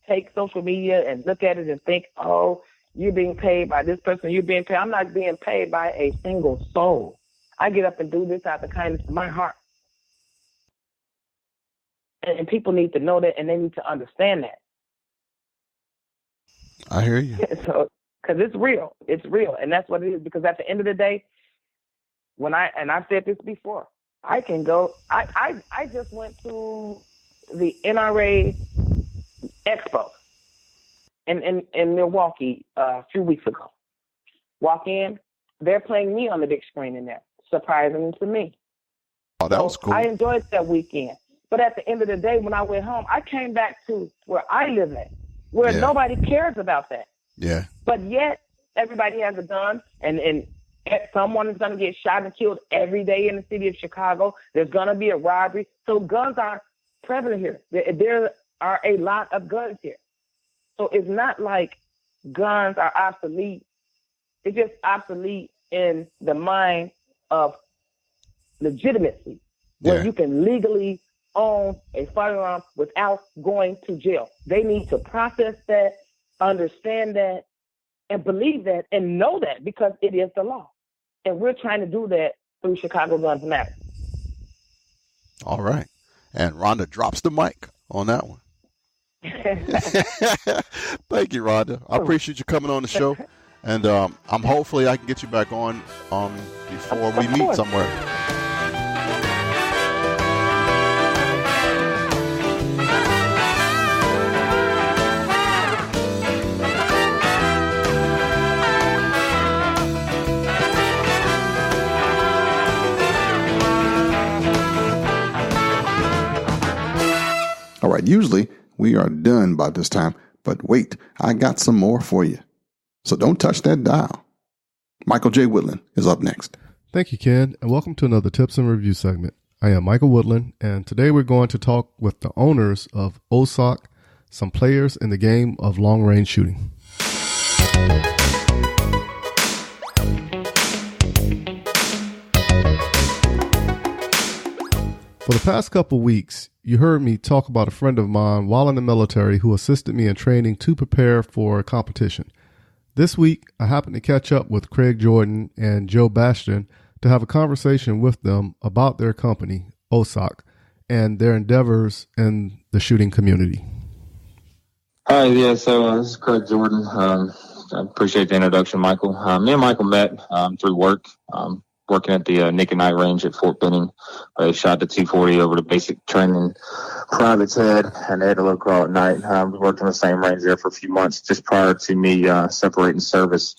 take social media and look at it and think, oh, you're being paid by this person, you're being paid. I'm not being paid by a single soul. I get up and do this out of the kindness of my heart. And people need to know that, and they need to understand that. I hear you. So, because it's real. It's real. And that's what it is. Because at the end of the day, I've said this before, I can go, I just went to the NRA Expo in Milwaukee a few weeks ago. Walk in, they're playing me on the big screen in there, surprising to me. Oh, that was cool. I enjoyed that weekend. But at the end of the day, when I went home, I came back to where I live at, where nobody cares about that. Yeah. But yet, everybody has a gun, and someone is going to get shot and killed every day in the city of Chicago. There's going to be a robbery. So guns are prevalent here. There are a lot of guns here. So it's not like guns are obsolete. It's just obsolete in the mind of legitimacy, where you can legally own a firearm without going to jail. They need to process that, understand that, and believe that, and know that, because it is the law. And we're trying to do that through Chicago Guns Matter. All right. And Rhonda drops the mic on that one. Thank you, Rhonda. I appreciate you coming on the show. And I'm hopefully I can get you back on before we meet somewhere. All right, right, usually we are done by this time, but wait, I got some more for you. So don't touch that dial. Michael J. Woodland is up next. Thank you, Ken, and welcome to another Tips and Review segment. I am Michael Woodland, and today we're going to talk with the owners of OSOK, some players in the game of long-range shooting. For the past couple weeks, you heard me talk about a friend of mine while in the military who assisted me in training to prepare for a competition. This week, I happened to catch up with Craig Jordan and Joe Bastian to have a conversation with them about their company, OSOK, and their endeavors in the shooting community. Hi, so this is Craig Jordan. I appreciate the introduction, Michael. Me and Michael met through work. Working at the Nick and Night range at Fort Benning. I shot the 240 over the basic training private's head, and they had a low call at night. We worked on the same range there for a few months just prior to me separating service.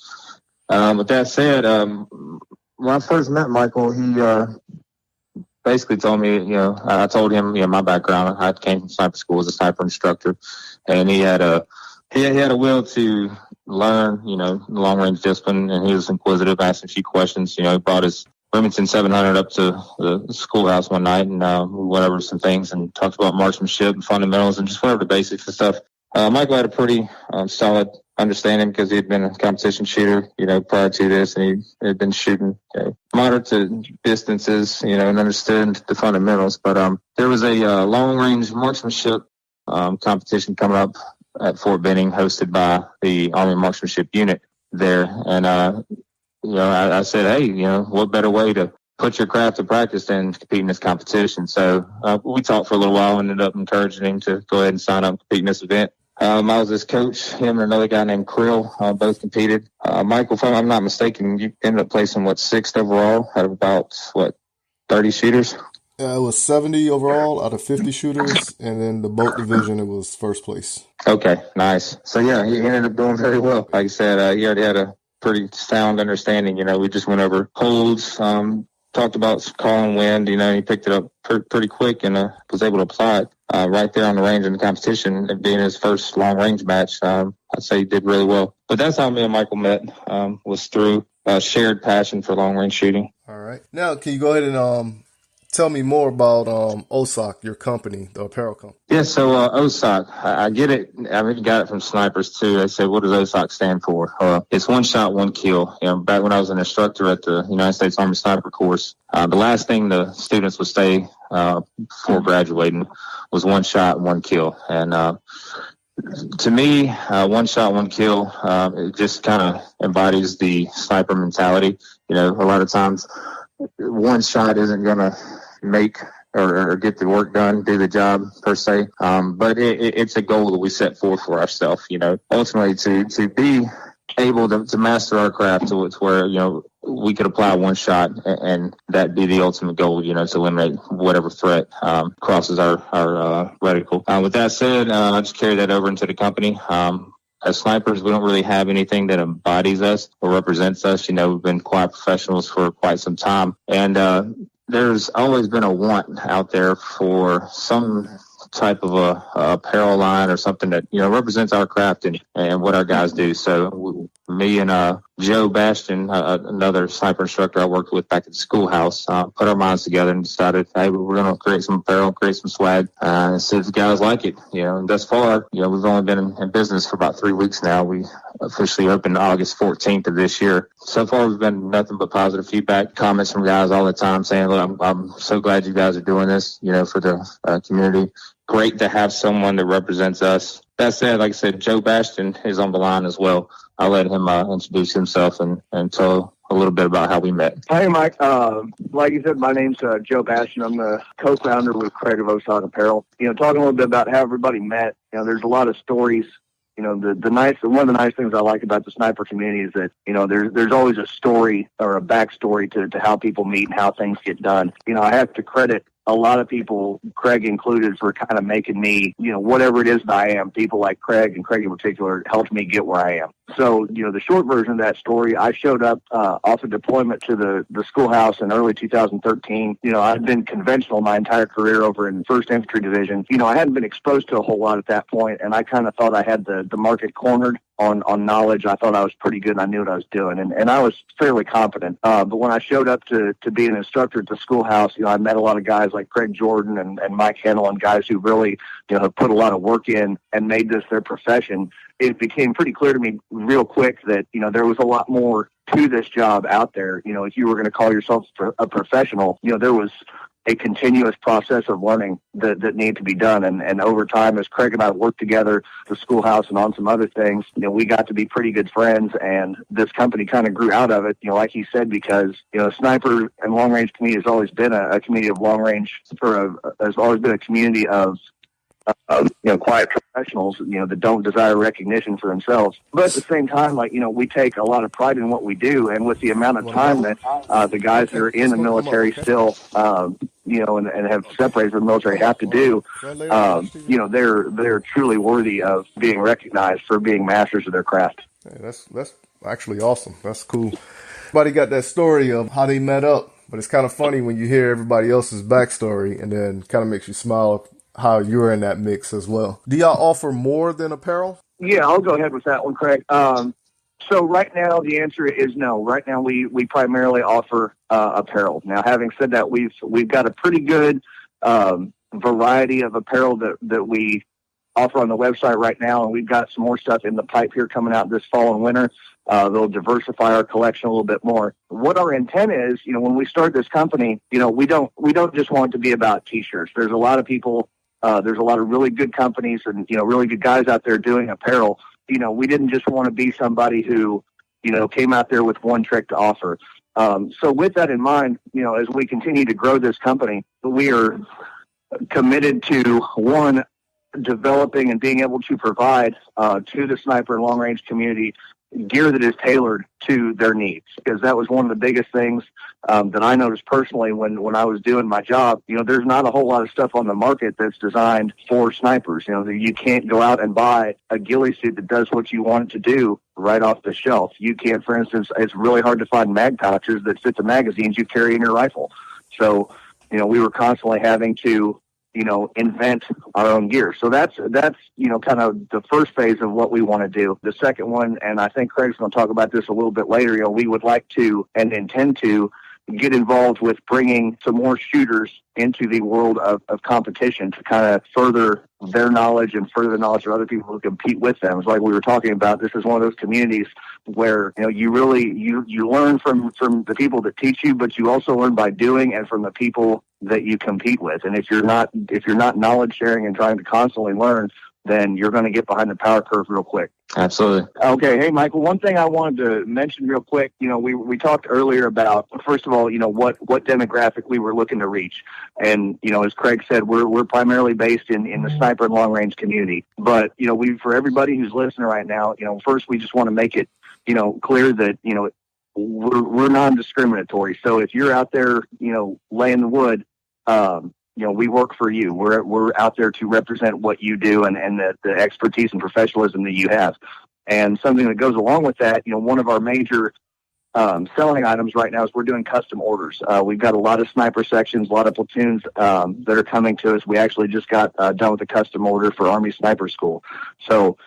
With that said, when I first met Michael, he basically told me, I told him, my background. I came from sniper school as a sniper instructor, and he had a will to learn, long range discipline, and he was inquisitive, asked a few questions. He brought his Remington 700 up to the schoolhouse one night, and we went over some things and talked about marksmanship and fundamentals and just went over the basics and stuff. Michael had a pretty solid understanding because he had been a competition shooter, prior to this, and he had been shooting moderate to distances, and understood the fundamentals. But there was a long range marksmanship competition coming up at Fort Benning, hosted by the Army Marksmanship Unit there. And, I said, hey, what better way to put your craft to practice than to compete in this competition? So we talked for a little while and ended up encouraging him to go ahead and sign up and compete in this event. I was his coach. Him and another guy named Krill both competed. Michael, if I'm not mistaken, you ended up placing, 6th overall out of about, 30 shooters? It was 70 overall out of 50 shooters, and then the boat division, it was first place. Okay, nice. So, he ended up doing very well. Like I said, he already had a pretty sound understanding. We just went over holds, talked about calling wind. He picked it up pretty quick and was able to apply it right there on the range in the competition. It being his first long-range match, I'd say he did really well. But that's how me and Michael met, was through a shared passion for long-range shooting. All right. Now, can you go ahead and tell me more about OSOK, your company, the apparel company. Yeah, so OSOK, I get it. I mean, got it from snipers too. They say, what does OSOK stand for? It's one shot, one kill. Back when I was an instructor at the United States Army Sniper Course, the last thing the students would say before graduating was one shot, one kill. And to me, one shot, one kill, it just kind of embodies the sniper mentality. A lot of times one shot isn't going to make or get the work done, do the job per se. But it's a goal that we set forth for ourselves, ultimately to be able to master our craft to where, we could apply one shot and that be the ultimate goal, to eliminate whatever threat crosses our reticle. With that said, I just carry that over into the company. As snipers, we don't really have anything that embodies us or represents us. We've been quiet professionals for quite some time. And there's always been a want out there for some type of a apparel line or something that, represents our craft and what our guys do. So me and Joe Bastian, another sniper instructor I worked with back at the schoolhouse, put our minds together and decided, hey, we're going to create some apparel, create some swag, and see if the guys like it. And thus far, we've only been in business for about 3 weeks now. We officially opened August 14th of this year. So far, we've been nothing but positive feedback, comments from guys all the time saying, look, I'm so glad you guys are doing this, for the community. Great to have someone that represents us. That said, like I said, Joe Bastian is on the line as well. I'll let him introduce himself and tell a little bit about how we met. Hey, Mike. Like you said, my name's Joe Bastian. I'm the co-founder with Craig of OSOK Apparel. Talking a little bit about how everybody met. There's a lot of stories. One of the nice things I like about the sniper community is that, there's always a story or a backstory to how people meet and how things get done. I have to credit a lot of people, Craig included, for kind of making me, whatever it is that I am. People like Craig, and Craig in particular, helped me get where I am. So, the short version of that story, I showed up off a deployment to the schoolhouse in early 2013. I'd been conventional my entire career over in 1st Infantry Division. I hadn't been exposed to a whole lot at that point, and I kind of thought I had the market cornered on knowledge. I thought I was pretty good, and I knew what I was doing, and I was fairly confident. But when I showed up to be an instructor at the schoolhouse, I met a lot of guys like Craig Jordan and Mike Hennel, and guys who really, have put a lot of work in and made this their profession. It became pretty clear to me real quick that, there was a lot more to this job out there. If you were going to call yourself a professional, there was a continuous process of learning that needed to be done. And over time, as Craig and I worked together at the schoolhouse and on some other things, we got to be pretty good friends, and this company kind of grew out of it, like he said, because, sniper and long range community has always been a community of long range, has always been a community of quiet professionals, that don't desire recognition for themselves. But at the same time, we take a lot of pride in what we do. And with the amount of time that the guys that are in the military still, and have separated from the military have to do, they're truly worthy of being recognized for being masters of their craft. Hey, that's actually awesome. That's cool. Everybody got that story of how they met up, but it's kind of funny when you hear everybody else's backstory, and then kind of makes you smile how you're in that mix as well. Do y'all offer more than apparel? Yeah, I'll go ahead with that one, Craig. So right now the answer is no. Right now we primarily offer apparel. Now, having said that, we've got a pretty good variety of apparel that we offer on the website right now, and we've got some more stuff in the pipe here coming out this fall and winter. They'll diversify our collection a little bit more. What our intent is, when we start this company, we don't just want it to be about T-shirts. There's a lot of people. There's a lot of really good companies and, really good guys out there doing apparel. We didn't just want to be somebody who, came out there with one trick to offer. So with that in mind, as we continue to grow this company, we are committed to, one, developing and being able to provide to the sniper and long range community gear that is tailored to their needs, because that was one of the biggest things that I noticed personally when I was doing my job. There's not a whole lot of stuff on the market that's designed for snipers. You can't go out and buy a ghillie suit that does what you want it to do right off the shelf. You can't, for instance, it's really hard to find mag pouches that fit the magazines you carry in your rifle. So, we were constantly having to invent our own gear. So that's kind of the first phase of what we want to do. The second one, and I think Craig's going to talk about this a little bit later, we would like to and intend to get involved with bringing some more shooters into the world of competition to kind of further their knowledge and further the knowledge of other people who compete with them. It's like we were talking about, this is one of those communities where, you really, you learn from the people that teach you, but you also learn by doing and from the people that you compete with. And if you're not knowledge sharing and trying to constantly learn, then you're going to get behind the power curve real quick. Absolutely. Okay. Hey, Michael, one thing I wanted to mention real quick, we talked earlier about, first of all, what demographic we were looking to reach. And, as Craig said, we're primarily based in the sniper and long range community. But, for everybody who's listening right now, first we just want to make it, clear that, we're non-discriminatory. So if you're out there, laying the wood, we work for you. We're out there to represent what you do and the expertise and professionalism that you have. And something that goes along with that, one of our major selling items right now is we're doing custom orders. We've got a lot of sniper sections, a lot of platoons that are coming to us. We actually just got done with a custom order for Army Sniper School. So,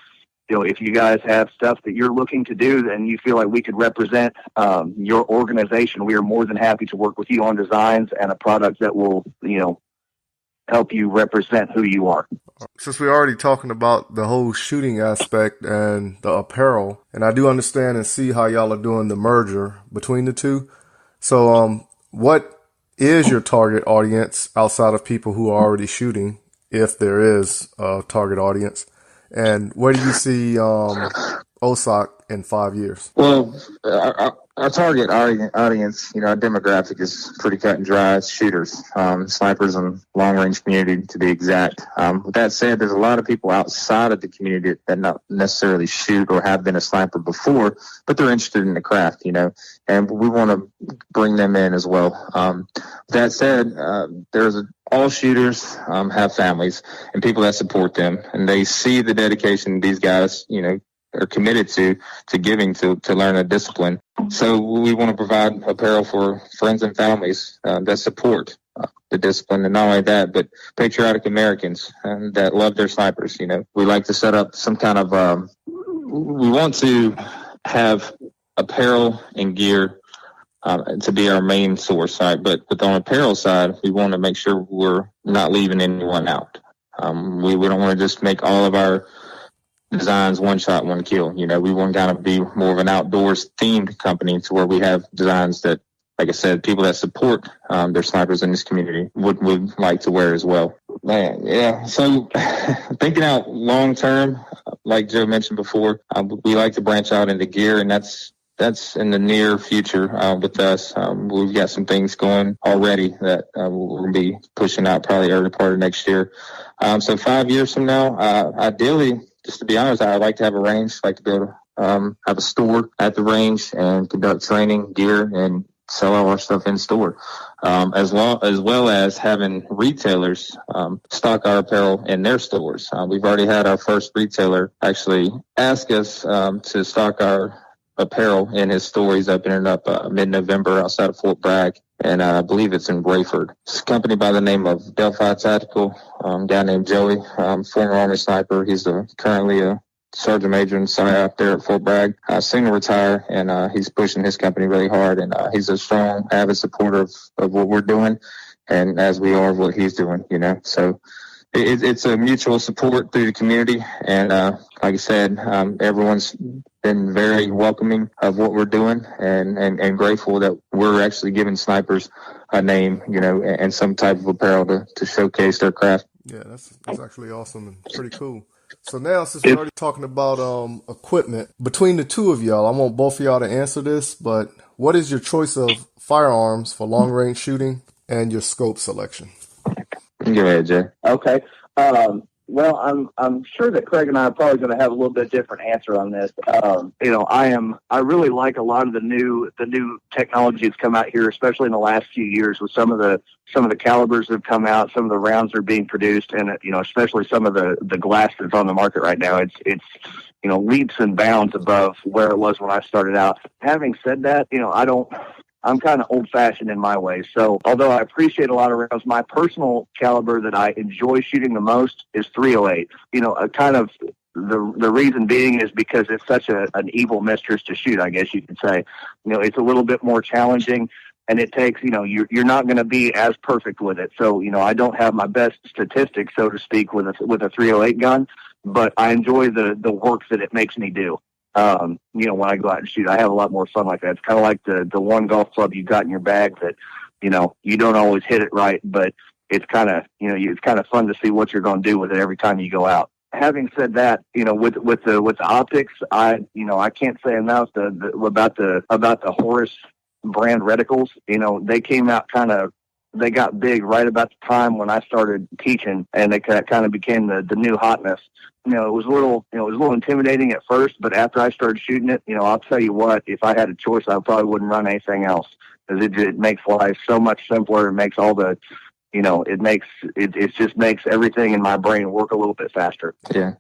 if you guys have stuff that you're looking to do and you feel like we could represent your organization, we are more than happy to work with you on designs and a product that will, help you represent who you are. Since we're already talking about the whole shooting aspect and the apparel, and I do understand and see how y'all are doing the merger between the two. So, what is your target audience outside of people who are already shooting, if there is a target audience? And where do you see OSOK in 5 years? Well, our target audience, our demographic is pretty cut and dry. It's shooters, snipers and long-range community, to be exact. With that said, there's a lot of people outside of the community that not necessarily shoot or have been a sniper before, but they're interested in the craft, and we want to bring them in as well. With that said, all shooters have families and people that support them, and they see the dedication these guys, are committed to giving to learn a discipline. So we want to provide apparel for friends and families that support the discipline, and not only that, but patriotic Americans that love their snipers. We like to set up some kind of we want to have apparel and gear to be our main source, right? But on the apparel side, we want to make sure we're not leaving anyone out. We don't want to just make all of our designs one shot, one kill. We want to kind of be more of an outdoors themed company to where we have designs that, like I said, people that support their snipers in this community would like to wear as well. Man, yeah. So thinking out long term, like Joe mentioned before, we like to branch out into gear, and that's in the near future with us. We've got some things going already that we'll be pushing out probably early part of next year. So 5 years from now, ideally, just to be honest, I'd like to have a range. I'd like to be able to have a store at the range and conduct training, gear, and sell all our stuff in store, as well as having retailers stock our apparel in their stores. We've already had our first retailer actually ask us to stock our apparel in his store. He's opening up mid-November outside of Fort Bragg, and I believe it's in Brayford. It's a company by the name of Delphi Tactical. Guy named Joey, former Army sniper. He's currently a sergeant major in SIOP there at Fort Bragg, soon to retire, and he's pushing his company really hard, and he's a strong, avid supporter of what we're doing, and as we are of what he's doing, So it's a mutual support through the community, and like I said, everyone's been very welcoming of what we're doing, and grateful that we're actually giving snipers a name, and some type of apparel to showcase their craft. Yeah, that's actually awesome and pretty cool. So now, since we're already talking about equipment, between the two of y'all, I want both of y'all to answer this, but what is your choice of firearms for long-range shooting and your scope selection? Go ahead, Jay. Okay. Well, I'm sure that Craig and I are probably going to have a little bit different answer on this. I really like a lot of the new technology that's come out here, especially in the last few years, with some of the calibers that have come out, some of the rounds that are being produced, and especially some of the glass that's on the market right now. It's leaps and bounds above where it was when I started out. Having said that, I'm kind of old-fashioned in my way. So although I appreciate a lot of rounds, my personal caliber that I enjoy shooting the most is .308. Kind of the reason being is because it's such an evil mistress to shoot, I guess you could say. It's a little bit more challenging, and it takes, you're not going to be as perfect with it. So, I don't have my best statistics, so to speak, with a .308 gun, but I enjoy the work that it makes me do. When I go out and shoot, I have a lot more fun like that. It's kind of like the one golf club you got in your bag that, you don't always hit it right, but it's kind of, it's kind of fun to see what you're going to do with it every time you go out. Having said that, with the optics, I can't say enough about the Horus brand reticles. They came out they got big right about the time when I started teaching, and they kind of became the new hotness. It was a little intimidating at first, but after I started shooting it, I'll tell you what, if I had a choice, I probably wouldn't run anything else, because it makes life so much simpler. It makes all the, it just makes everything in my brain work a little bit faster. Yeah,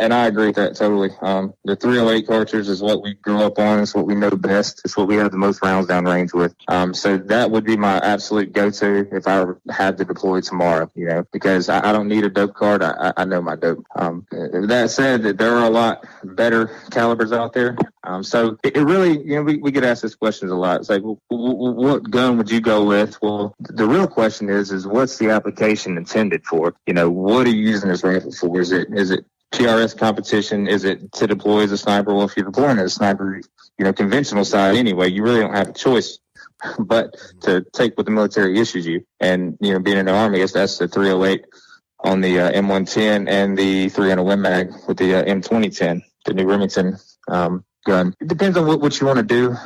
and I agree with that totally. The .308 cartridge is what we grew up on. It's what we know best. It's what we have the most rounds down range with. So that would be my absolute go-to if I had to deploy tomorrow, because I don't need a dope card. I know my dope. That said, that there are a lot better calibers out there. So it really, we get asked this questions a lot. It's like, what gun would you go with? Well, the real question is what's the application intended for? What are you using this rifle for? Is it PRS competition? Is it to deploy as a sniper? Well, if you're deploying as a sniper, conventional side anyway, you really don't have a choice but to take what the military issues you. And, being in the Army, I guess that's the .308 on the M110 and the 300 Win Mag with the M2010, the new Remington gun. It depends on what you want to do.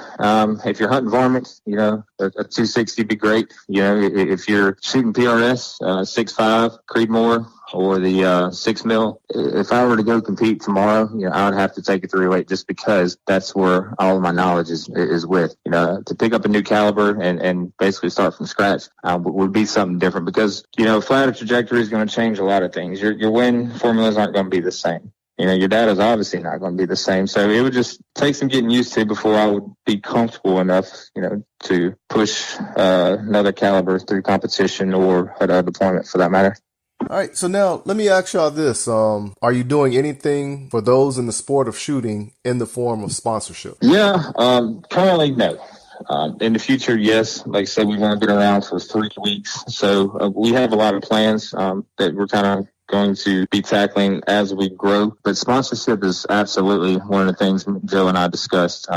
If you're hunting varmints, a 260 would be great. If you're shooting PRS, 6.5 Creedmoor or the 6 mil, if I were to go compete tomorrow, I would have to take a .308 just because that's where all of my knowledge is with. To pick up a new caliber and basically start from scratch would be something different, because flatter trajectory is going to change a lot of things. Your win formulas aren't going to be the same. your data is obviously not going to be the same. So it would just take some getting used to before I would be comfortable enough, to push another caliber through competition or at a deployment for that matter. All right, so now let me ask y'all this. Are you doing anything for those in the sport of shooting in the form of sponsorship? Yeah, currently, no. In the future, yes. Like I said, we've only been around for 3 weeks. So we have a lot of plans that we're kind of going to be tackling as we grow. But sponsorship is absolutely one of the things Joe and I discussed.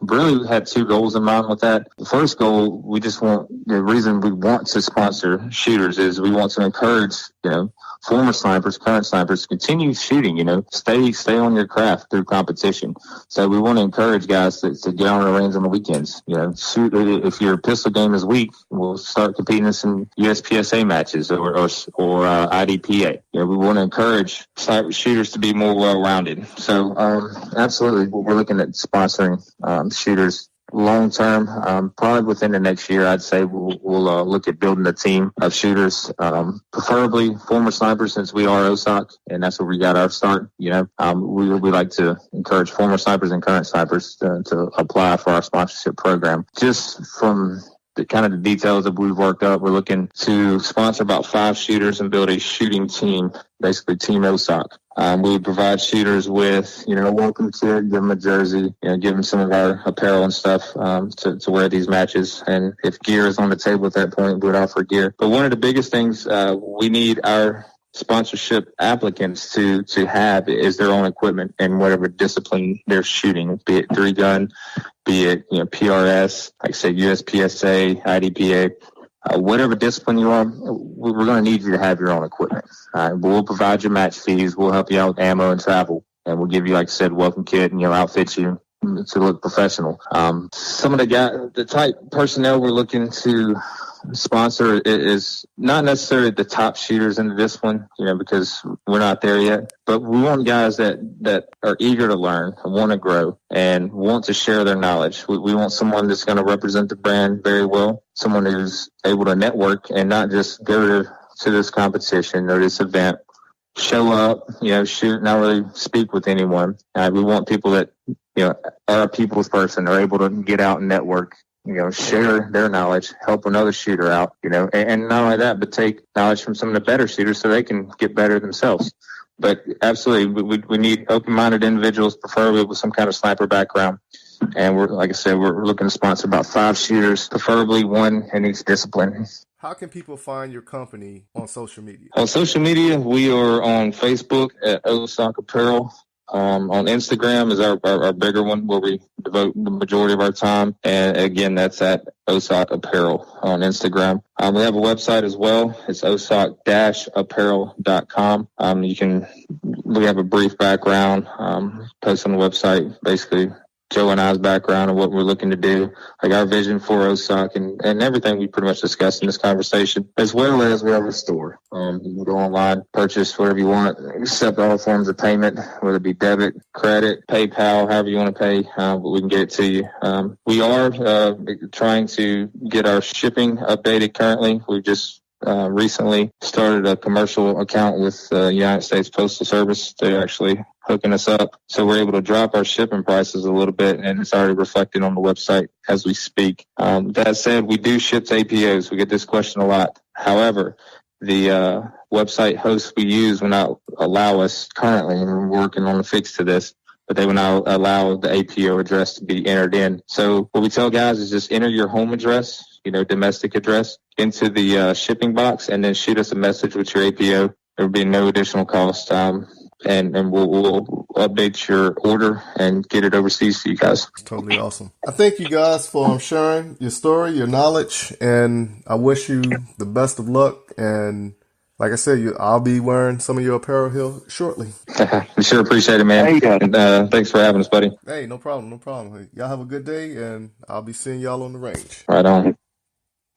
Really had 2 goals in mind with that. The first goal, the reason we want to sponsor shooters is we want to encourage, former snipers, current snipers, to continue shooting, stay on your craft through competition. So we want to encourage guys to get on the range on the weekends, shoot. If your pistol game is weak, we'll start competing in some USPSA matches or IDPA. We want to encourage sniper shooters to be more well-rounded. So, absolutely, we're looking at sponsoring shooters long term. Probably within the next year, I'd say we'll look at building a team of shooters, preferably former snipers, since we are OSOK, and that's where we got our start. We like to encourage former snipers and current snipers to apply for our sponsorship program. Just from the kind of the details that we've worked up, we're looking to sponsor about 5 shooters and build a shooting team, basically Team OSOK. We would provide shooters with, a welcome kit, give them a jersey, give them some of our apparel and stuff to wear these matches. And if gear is on the table at that point, we would offer gear. But one of the biggest things we need our sponsorship applicants to have is their own equipment in whatever discipline they're shooting, be it 3-gun, be it PRS, like say USPSA, IDPA, whatever discipline you are, we're going to need you to have your own equipment. We'll provide you match fees, we'll help you out with ammo and travel, and we'll give you, like I said, welcome kit, and outfit you to look professional. Some of the type personnel we're looking to sponsor is not necessarily the top shooters in the discipline, because we're not there yet, but we want guys that are eager to learn, want to grow, and want to share their knowledge. We want someone that's going to represent the brand very well, someone who's able to network and not just go to this competition or this event, show up, shoot, not really speak with anyone. We want people that, are a people's person, are able to get out and network, share their knowledge, help another shooter out, and not only that, but take knowledge from some of the better shooters so they can get better themselves. But absolutely, we need open-minded individuals, preferably with some kind of sniper background. And we're looking to sponsor about 5 shooters, preferably 1 in each discipline. How can people find your company on social media? On social media, we are on Facebook at OSOK Apparel. On Instagram is our bigger one, where we devote the majority of our time. And again, that's at OSOK Apparel on Instagram. We have a website as well. It's osok-apparel.com. We have a brief background, post on the website, basically Joe and I's background and what we're looking to do, like our vision for OSOK and everything we pretty much discussed in this conversation, as well as we have a store. You can go online, purchase whatever you want, accept all forms of payment, whether it be debit, credit, PayPal, however you want to pay, but we can get it to you. We are trying to get our shipping updated currently. We've just recently started a commercial account with the United States Postal Service. They're actually hooking us up, so we're able to drop our shipping prices a little bit, and it's already reflected on the website as we speak. That said, we do ship to APOs. We get this question a lot. However, the website hosts we use will not allow us currently, and we're working on a fix to this, but they will not allow the APO address to be entered in. So what we tell guys is just enter your home address, domestic address, into the shipping box, and then shoot us a message with your APO. There will be no additional cost. And we'll update your order and get it overseas to you guys. Totally awesome. I thank you guys for sharing your story, your knowledge, and I wish you the best of luck. And like I said, I'll be wearing some of your apparel here shortly. We sure appreciate it, man. And, thanks for having us, buddy. Hey, no problem. Y'all have a good day, and I'll be seeing y'all on the range. Right on.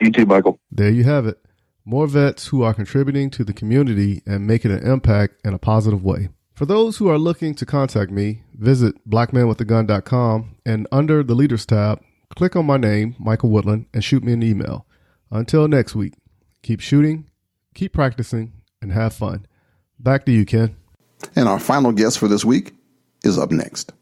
You too, Michael. There you have it. More vets who are contributing to the community and making an impact in a positive way. For those who are looking to contact me, visit blackmanwithagun.com and under the Leaders tab, click on my name, Michael Woodland, and shoot me an email. Until next week, keep shooting, keep practicing, and have fun. Back to you, Ken. And our final guest for this week is up next.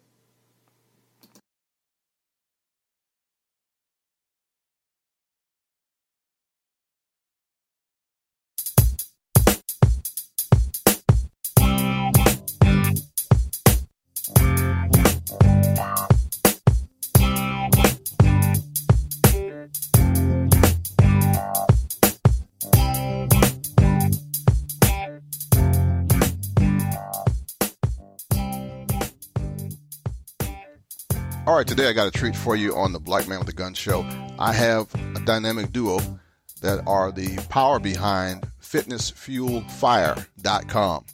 All right, today I got a treat for you on the Black Man with a Gun show. I have a dynamic duo that are the power behind fitnessfuelfire.com.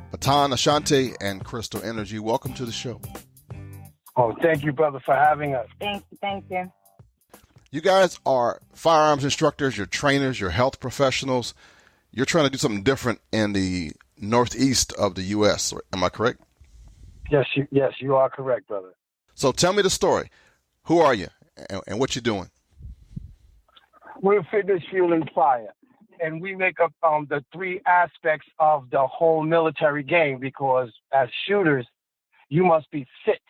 Baton Ashante and Crystal Energy, welcome to the show. Oh, thank you, brother, for having us. Thank you. You guys are firearms instructors, you're trainers, you're health professionals. You're trying to do something different in the northeast of the U.S., am I correct? Yes, you are correct, brother. So tell me the story. Who are you and what you doing? We're Fitness Fuel and Fire, and we make up the three aspects of the whole military game, because as shooters, you must be fit.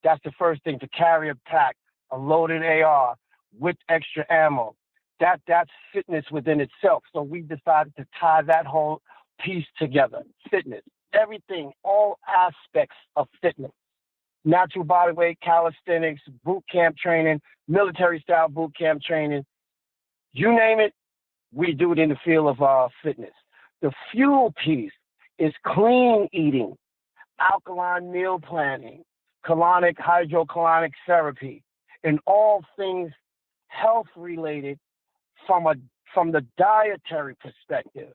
That's the first thing, to carry a pack, a loaded AR with extra ammo. That's fitness within itself. So we decided to tie that whole piece together. Fitness, everything, all aspects of fitness. Natural body weight, calisthenics, boot camp training, military style boot camp training. You name it, we do it in the field of fitness. The fuel piece is clean eating, alkaline meal planning, colonic, hydrocolonic therapy, and all things health related from the dietary perspective.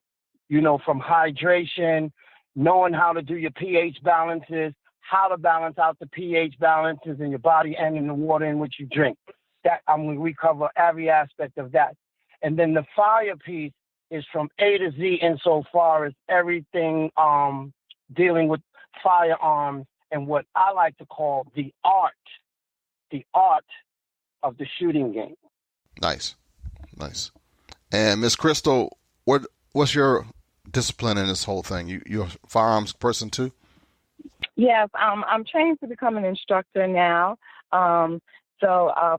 You know, from hydration, knowing how to do your pH balances, how to balance out the pH balances in your body and in the water in which you drink. We cover every aspect of that. And then the fire piece is from A to Z insofar as everything dealing with firearms and what I like to call the art of the shooting game. Nice. And Miss Crystal, what's your discipline in this whole thing? You're a firearms person too? Yes, I'm trained to become an instructor now. So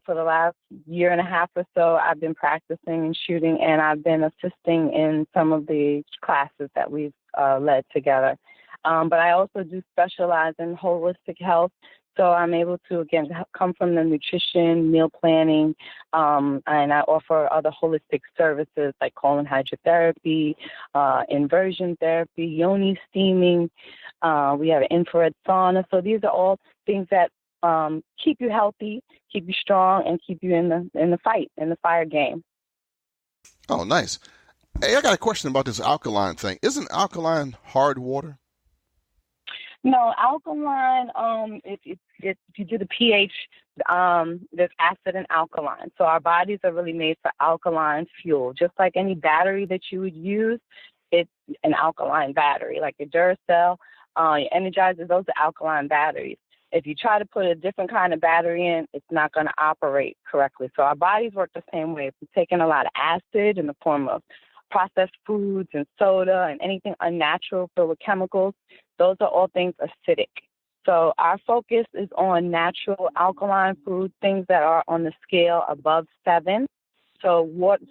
for the last year and a half or so, I've been practicing and shooting, and I've been assisting in some of the classes that we've led together. But I also do specialize in holistic health. So I'm able to, again, come from the nutrition, meal planning, and I offer other holistic services like colon hydrotherapy, inversion therapy, yoni steaming. We have an infrared sauna. So these are all things that keep you healthy, keep you strong, and keep you in the fight, in the fire game. Oh, nice. Hey, I got a question about this alkaline thing. Isn't alkaline hard water? No, alkaline, if you do the pH, there's acid and alkaline. So our bodies are really made for alkaline fuel. Just like any battery that you would use, it's an alkaline battery. Like your Duracell, your Energizers, those are alkaline batteries. If you try to put a different kind of battery in, it's not going to operate correctly. So our bodies work the same way. If we're taking a lot of acid in the form of processed foods and soda and anything unnatural filled with chemicals, those are all things acidic. So our focus is on natural alkaline foods, things that are on the scale above 7. So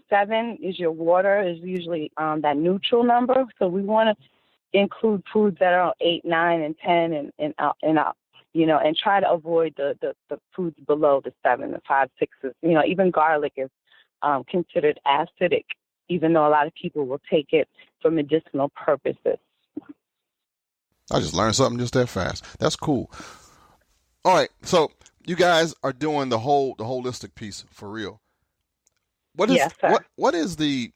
7 is your water, is usually that neutral number. So we want to include foods that are 8, 9, and 10 and up, you know, and try to avoid the foods below the 7, the 5, 6s. You know, even garlic is considered acidic, even though a lot of people will take it for medicinal purposes. I just learned something just that fast. That's cool. All right, so you guys are doing the holistic piece for real. Yes, sir. What is the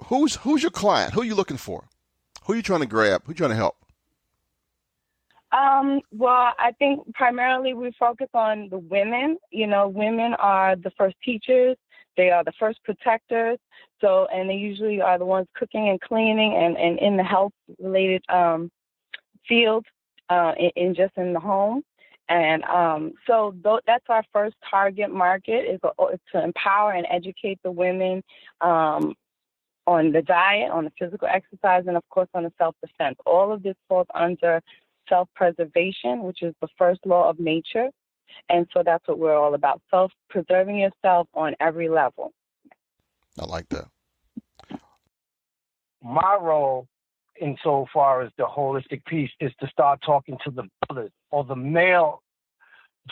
who's your client? Who are you looking for? Who are you trying to grab? Who are you trying to help? Well, I think primarily we focus on the women. You know, women are the first teachers. They are the first protectors. So, and they usually are the ones cooking and cleaning and in the health-related field, in the home. And so that's our first target market is to empower and educate the women on the diet, on the physical exercise, and, of course, on the self-defense. All of this falls under self-preservation, which is the first law of nature. And so that's what we're all about, self-preserving yourself on every level. I like that. My role, insofar as the holistic piece, is to start talking to the brothers or the male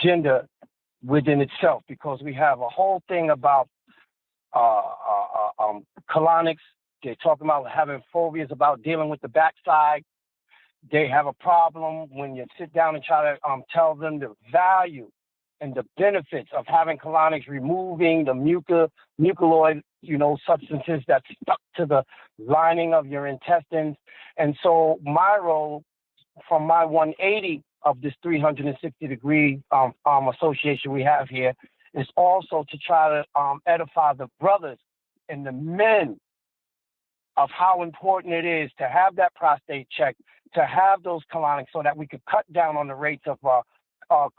gender within itself, because we have a whole thing about colonics. They're talking about having phobias about dealing with the backside. They have a problem when you sit down and try to tell them the value and the benefits of having colonics, removing the mucoid, substances that stuck to the lining of your intestines. And so my role from my 180 of this 360-degree association we have here is also to try to edify the brothers and the men of how important it is to have that prostate check, to have those colonics, so that we could cut down on the rates of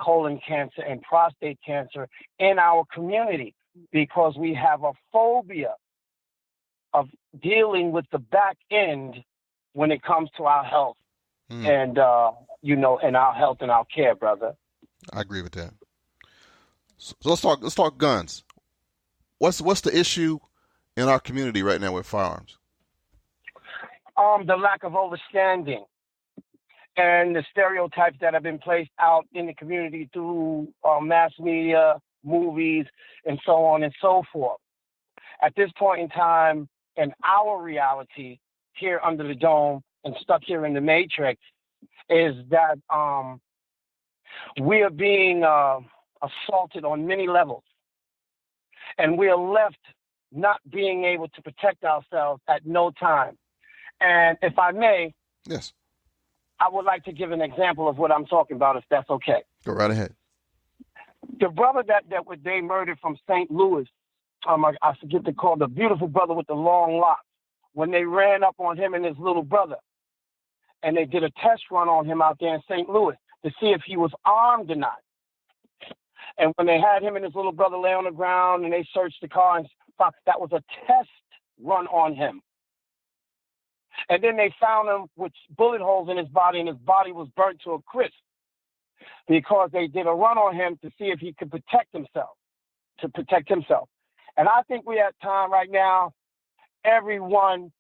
colon cancer and prostate cancer in our community, because we have a phobia of dealing with the back end when it comes to our health and, and our health and our care, brother. I agree with that. So let's talk guns. What's the issue in our community right now with firearms? The lack of understanding and the stereotypes that have been placed out in the community through mass media, movies, and so on and so forth. At this point in time, in our reality here under the dome and stuck here in the matrix, is that we are being assaulted on many levels, and we are left not being able to protect ourselves at no time. And if I may, yes, I would like to give an example of what I'm talking about, if that's okay. Go right ahead. The brother that they murdered from St. Louis, I forget to call, the beautiful brother with the long locks, when they ran up on him and his little brother, and they did a test run on him out there in St. Louis to see if he was armed or not. And when they had him and his little brother lay on the ground and they searched the car, and that was a test run on him. And then they found him with bullet holes in his body, and his body was burnt to a crisp, because they did a run on him to see if he could protect himself. And I think we're at time right now, everyone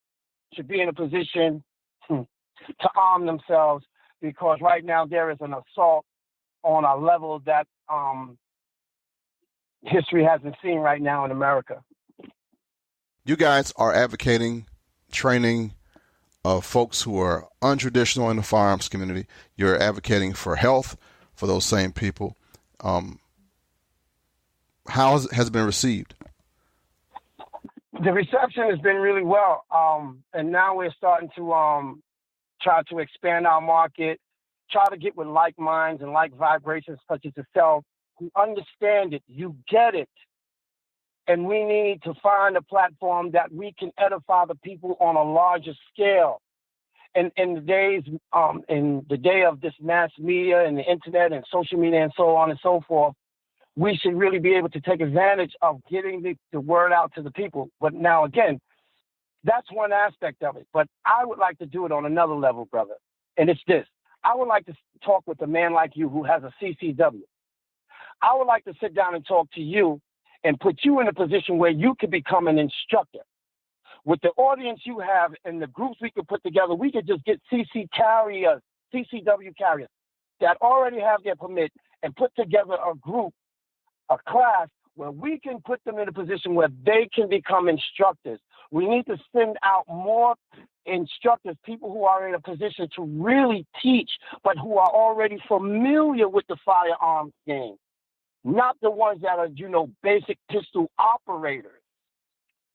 should be in a position to arm themselves, because right now there is an assault on a level that history hasn't seen right now in America. You guys are advocating training of folks who are untraditional in the firearms community. You're advocating for health for those same people. How has it been received? The reception has been really well. And now we're starting to try to expand our market, try to get with like minds and like vibrations such as yourself, who understand it, you get it. And we need to find a platform that we can edify the people on a larger scale. And in the day of this mass media and the internet and social media and so on and so forth, we should really be able to take advantage of getting the word out to the people. But now, again, that's one aspect of it. But I would like to do it on another level, brother. And it's this. I would like to talk with a man like you who has a CCW. I would like to sit down and talk to you and put you in a position where you could become an instructor. With the audience you have and the groups we could put together, we could just get CCW carriers that already have their permit and put together a group, a class, where we can put them in a position where they can become instructors. We need to send out more instructors, people who are in a position to really teach, but who are already familiar with the firearms game. Not the ones that are, basic pistol operators.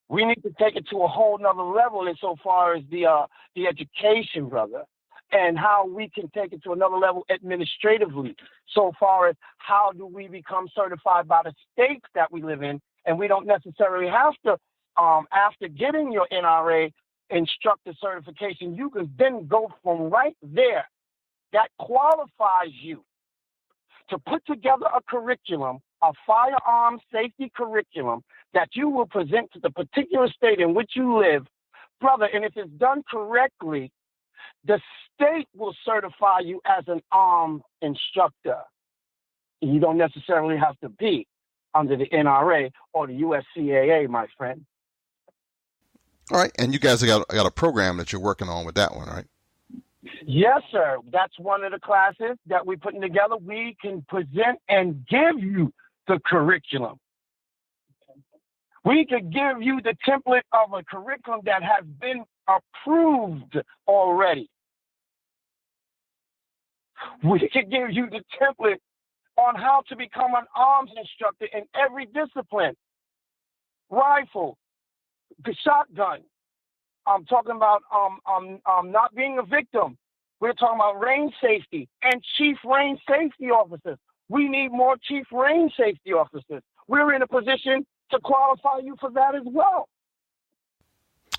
We need to take it to a whole nother level insofar as the education, brother, and how we can take it to another level administratively, so far as how do we become certified by the states that we live in, and we don't necessarily have to, after getting your NRA instructor certification, you can then go from right there. That qualifies you to put together a curriculum, a firearm safety curriculum that you will present to the particular state in which you live, Brother, and if it's done correctly, the state will certify you as an armed instructor. You don't necessarily have to be under the NRA or the USCAA, my friend. All right. And you guys got a program that you're working on with that one, right? Yes, sir. That's one of the classes that we're putting together. We can present and give you the curriculum. We could give you the template of a curriculum that has been approved already. We could give you the template on how to become an arms instructor in every discipline. Rifle, the shotgun. I'm talking about not being a victim. We're talking about range safety and chief range safety officers. We need more chief range safety officers. We're in a position to qualify you for that as well.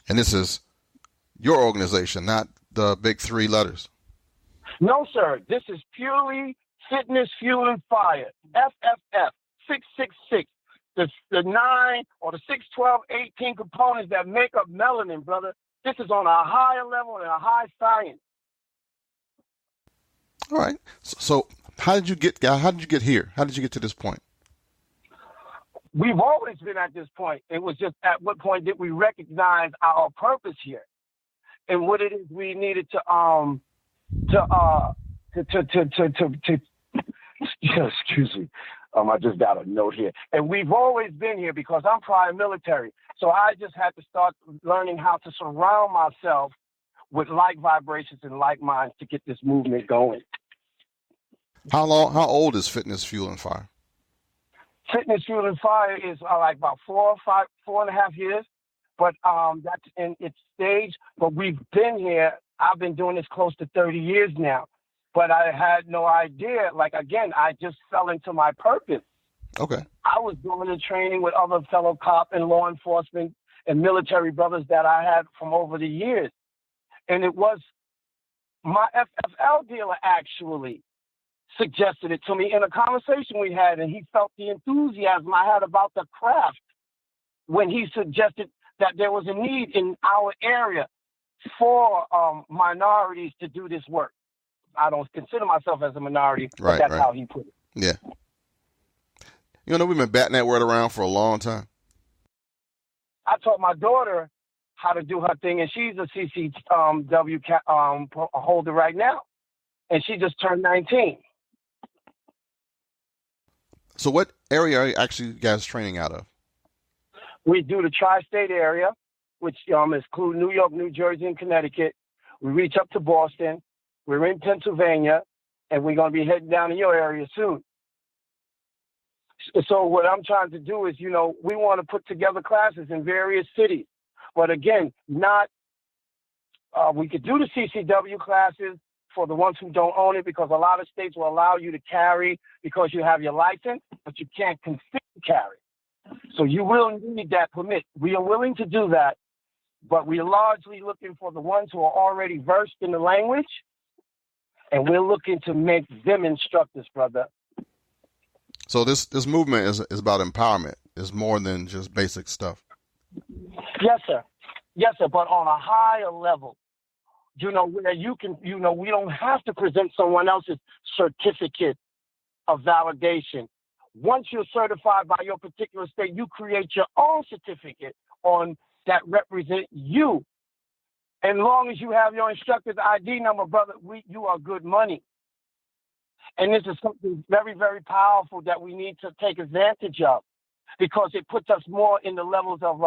And this is your organization, not the big three letters. No, sir. This is purely Fitness, Fuel, and Fire. FFF 666. The 9 or the 6, 12, 18 components that make up melanin, brother. This is on a higher level and a high science. All right. So how did you get here? How did you get to this point? We've always been at this point. It was just at what point did we recognize our purpose here and what it is we needed to excuse me. I just got a note here. And we've always been here because I'm prior military. So I just had to start learning how to surround myself with like vibrations and like minds to get this movement going. How old is Fitness, Fuel, and Fire? Fitness, Fuel, and Fire is like about 4.5 years. But that's in its stage. But we've been here. I've been doing this close to 30 years now. But I had no idea. Like, again, I just fell into my purpose. Okay. I was doing the training with other fellow cop and law enforcement and military brothers that I had from over the years. And it was my FFL dealer actually suggested it to me in a conversation we had, and he felt the enthusiasm I had about the craft when he suggested that there was a need in our area for minorities to do this work. I don't consider myself as a minority, but that's how he put it. Yeah. You know, we've been batting that word around for a long time. I taught my daughter how to do her thing, and she's a CCW holder right now, and she just turned 19. So what area are you actually guys training out of? We do the tri-state area, which includes New York, New Jersey, and Connecticut. We reach up to Boston. We're in Pennsylvania, and we're going to be heading down in your area soon. So what I'm trying to do is, we want to put together classes in various cities. But again, we could do the CCW classes for the ones who don't own it, because a lot of states will allow you to carry because you have your license, but you can't carry. So you will need that permit. We are willing to do that, but we are largely looking for the ones who are already versed in the language, and we're looking to make them instructors, brother. So this movement is about empowerment. It's more than just basic stuff. Yes, sir. Yes, sir. But on a higher level, where you can, we don't have to present someone else's certificate of validation. Once you're certified by your particular state, you create your own certificate on that represent you. And long as you have your instructor's ID number, brother, you are good money. And this is something very, very powerful that we need to take advantage of, because it puts us more in the levels of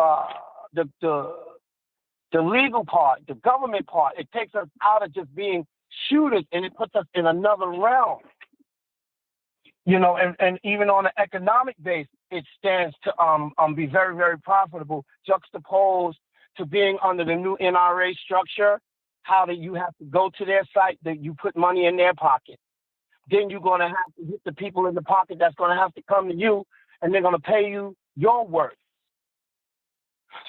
the legal part, the government part. It takes us out of just being shooters, and it puts us in another realm. And even on an economic base, it stands to be very, very profitable, juxtaposed to being under the new NRA structure, how that you have to go to their site, that you put money in their pocket. Then you're going to have to hit the people in the pocket that's going to have to come to you, and they're going to pay you your worth.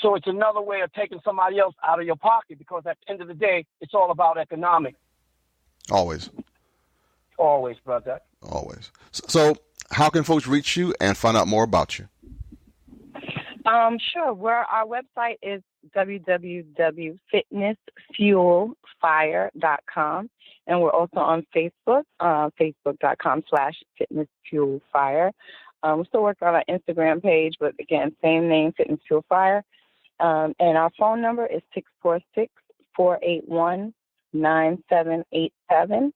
So it's another way of taking somebody else out of your pocket, because at the end of the day, it's all about economics. Always. Always, brother. Always. So how can folks reach you and find out more about you? Sure. Our website is www.fitnessfuelfire.com. And we're also on Facebook, facebook.com/fitnessfuelfire. We're still working on our Instagram page, but again, same name, Fitness Fuel Fire. And our phone number is 646-481-9787.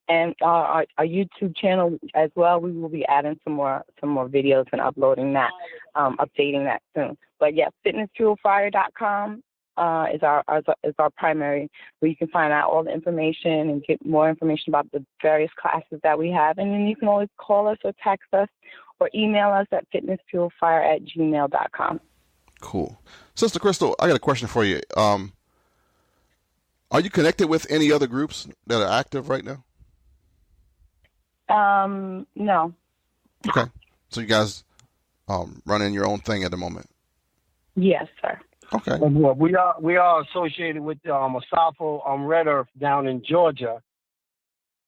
And our YouTube channel as well. We will be adding some more videos and uploading that, updating that soon. But yeah, fitnessfuelfire.com is our primary, where you can find out all the information and get more information about the various classes that we have. And then you can always call us or text us or email us at fitnessfuelfire@gmail.com. Cool. Sister Crystal, I got a question for you. Are you connected with any other groups that are active right now? No. Okay. So you guys running your own thing at the moment? Yes, sir. Okay. We are associated with Asafo Red Earth down in Georgia,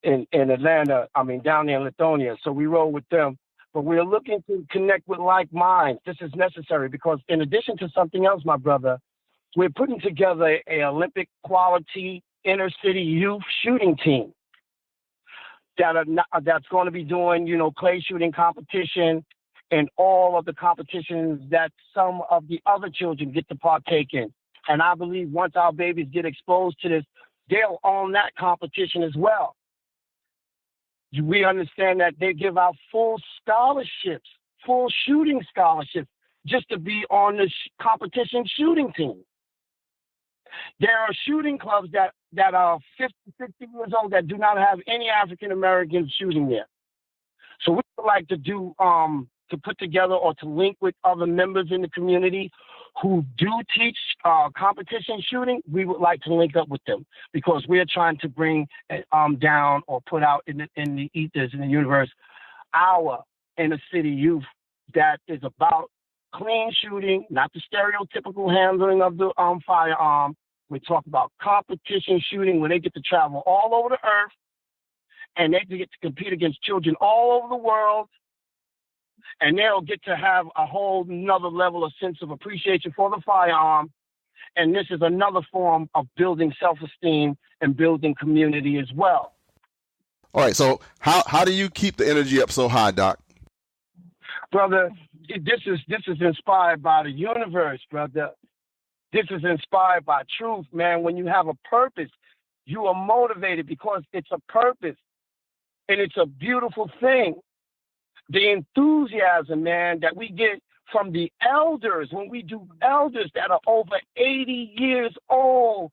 in Atlanta. I mean, down there in Lithonia. So we roll with them. But we're looking to connect with like minds. This is necessary because in addition to something else, my brother, we're putting together an Olympic quality inner city youth shooting team that's going to be doing, clay shooting competition and all of the competitions that some of the other children get to partake in. And I believe once our babies get exposed to this, they'll own that competition as well. We understand that they give out full scholarships, full shooting scholarships, just to be on the competition shooting team. There are shooting clubs that are 50, 60 years old that do not have any African Americans shooting there. So we would like to do to put together or to link with other members in the community who do teach competition shooting. We would like to link up with them because we are trying to bring down or put out in the ethers, in the universe, our inner city youth that is about clean shooting, not the stereotypical handling of the firearm. We talk about competition shooting where they get to travel all over the earth and they get to compete against children all over the world. And they'll get to have a whole nother level of sense of appreciation for the firearm. And this is another form of building self-esteem and building community as well. All right. So how do you keep the energy up so high, Doc? Brother, this is inspired by the universe, brother. This is inspired by truth, man. When you have a purpose, you are motivated because it's a purpose. And it's a beautiful thing. The enthusiasm, man, that we get from the elders when we do elders that are over 80 years old.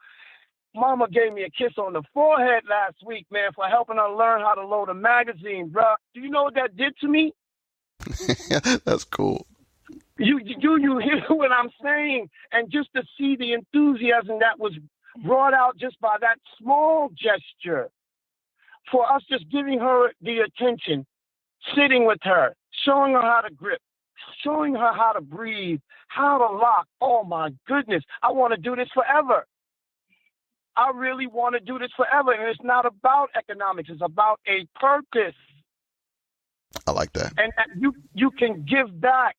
Mama gave me a kiss on the forehead last week, man, for helping her learn how to load a magazine, bro. Do you know what that did to me? That's cool. You hear what I'm saying? And just to see the enthusiasm that was brought out just by that small gesture, for us just giving her the attention, sitting with her, showing her how to grip, showing her how to breathe, how to lock. Oh, my goodness. I want to do this forever. I really want to do this forever. And it's not about economics. It's about a purpose. I like that. And you can give back.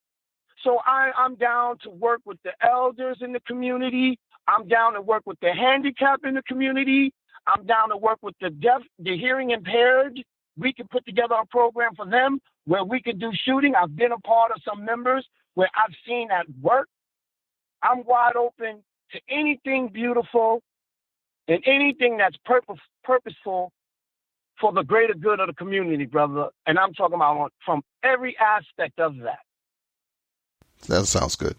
So I'm down to work with the elders in the community. I'm down to work with the handicapped in the community. I'm down to work with the deaf, the hearing impaired. We can put together a program for them where we can do shooting. I've been a part of some members where I've seen that work. I'm wide open to anything beautiful and anything that's purposeful for the greater good of the community, brother. And I'm talking about from every aspect of that. That sounds good.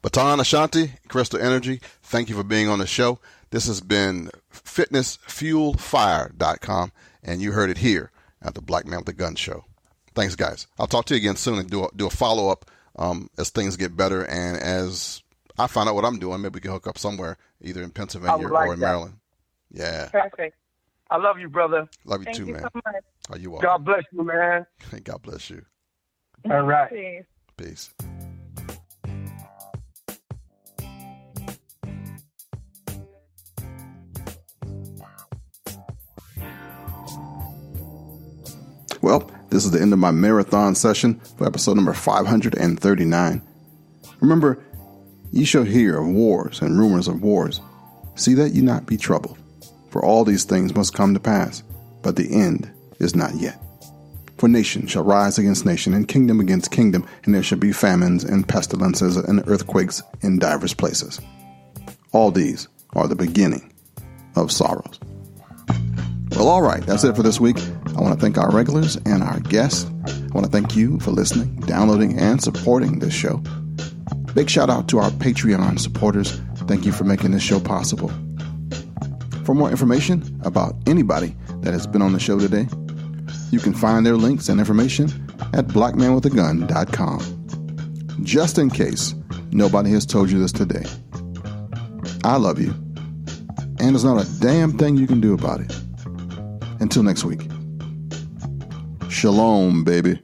Baton Ashanti, Crystal Energy, thank you for being on the show. This has been fitnessfuelfire.com, and you heard it here at the Black Man with the Gun Show. Thanks, guys. I'll talk to you again soon and do a follow-up as things get better and as I find out what I'm doing. Maybe we can hook up somewhere, either in Pennsylvania or in Maryland. Yeah. Perfect. I love you, brother. Love you Thank too, you man. so much. Are you welcome? God bless you, man. God bless you. All right. Peace. Peace. Well, this is the end of my marathon session for episode number 539. Remember, Ye shall hear of wars and rumors of wars. See that ye not be troubled. For all these things must come to pass, but the end is not yet. For nation shall rise against nation, and kingdom against kingdom, and there shall be famines and pestilences and earthquakes in divers places. All these are the beginning of sorrows. Well, all right, that's it for this week. I want to thank our regulars and our guests. I want to thank you for listening, downloading, and supporting this show. Big shout out to our Patreon supporters. Thank you for making this show possible. For more information about anybody that has been on the show today, you can find their links and information at blackmanwithagun.com. Just in case nobody has told you this today, I love you, and there's not a damn thing you can do about it. Until next week. Shalom, baby.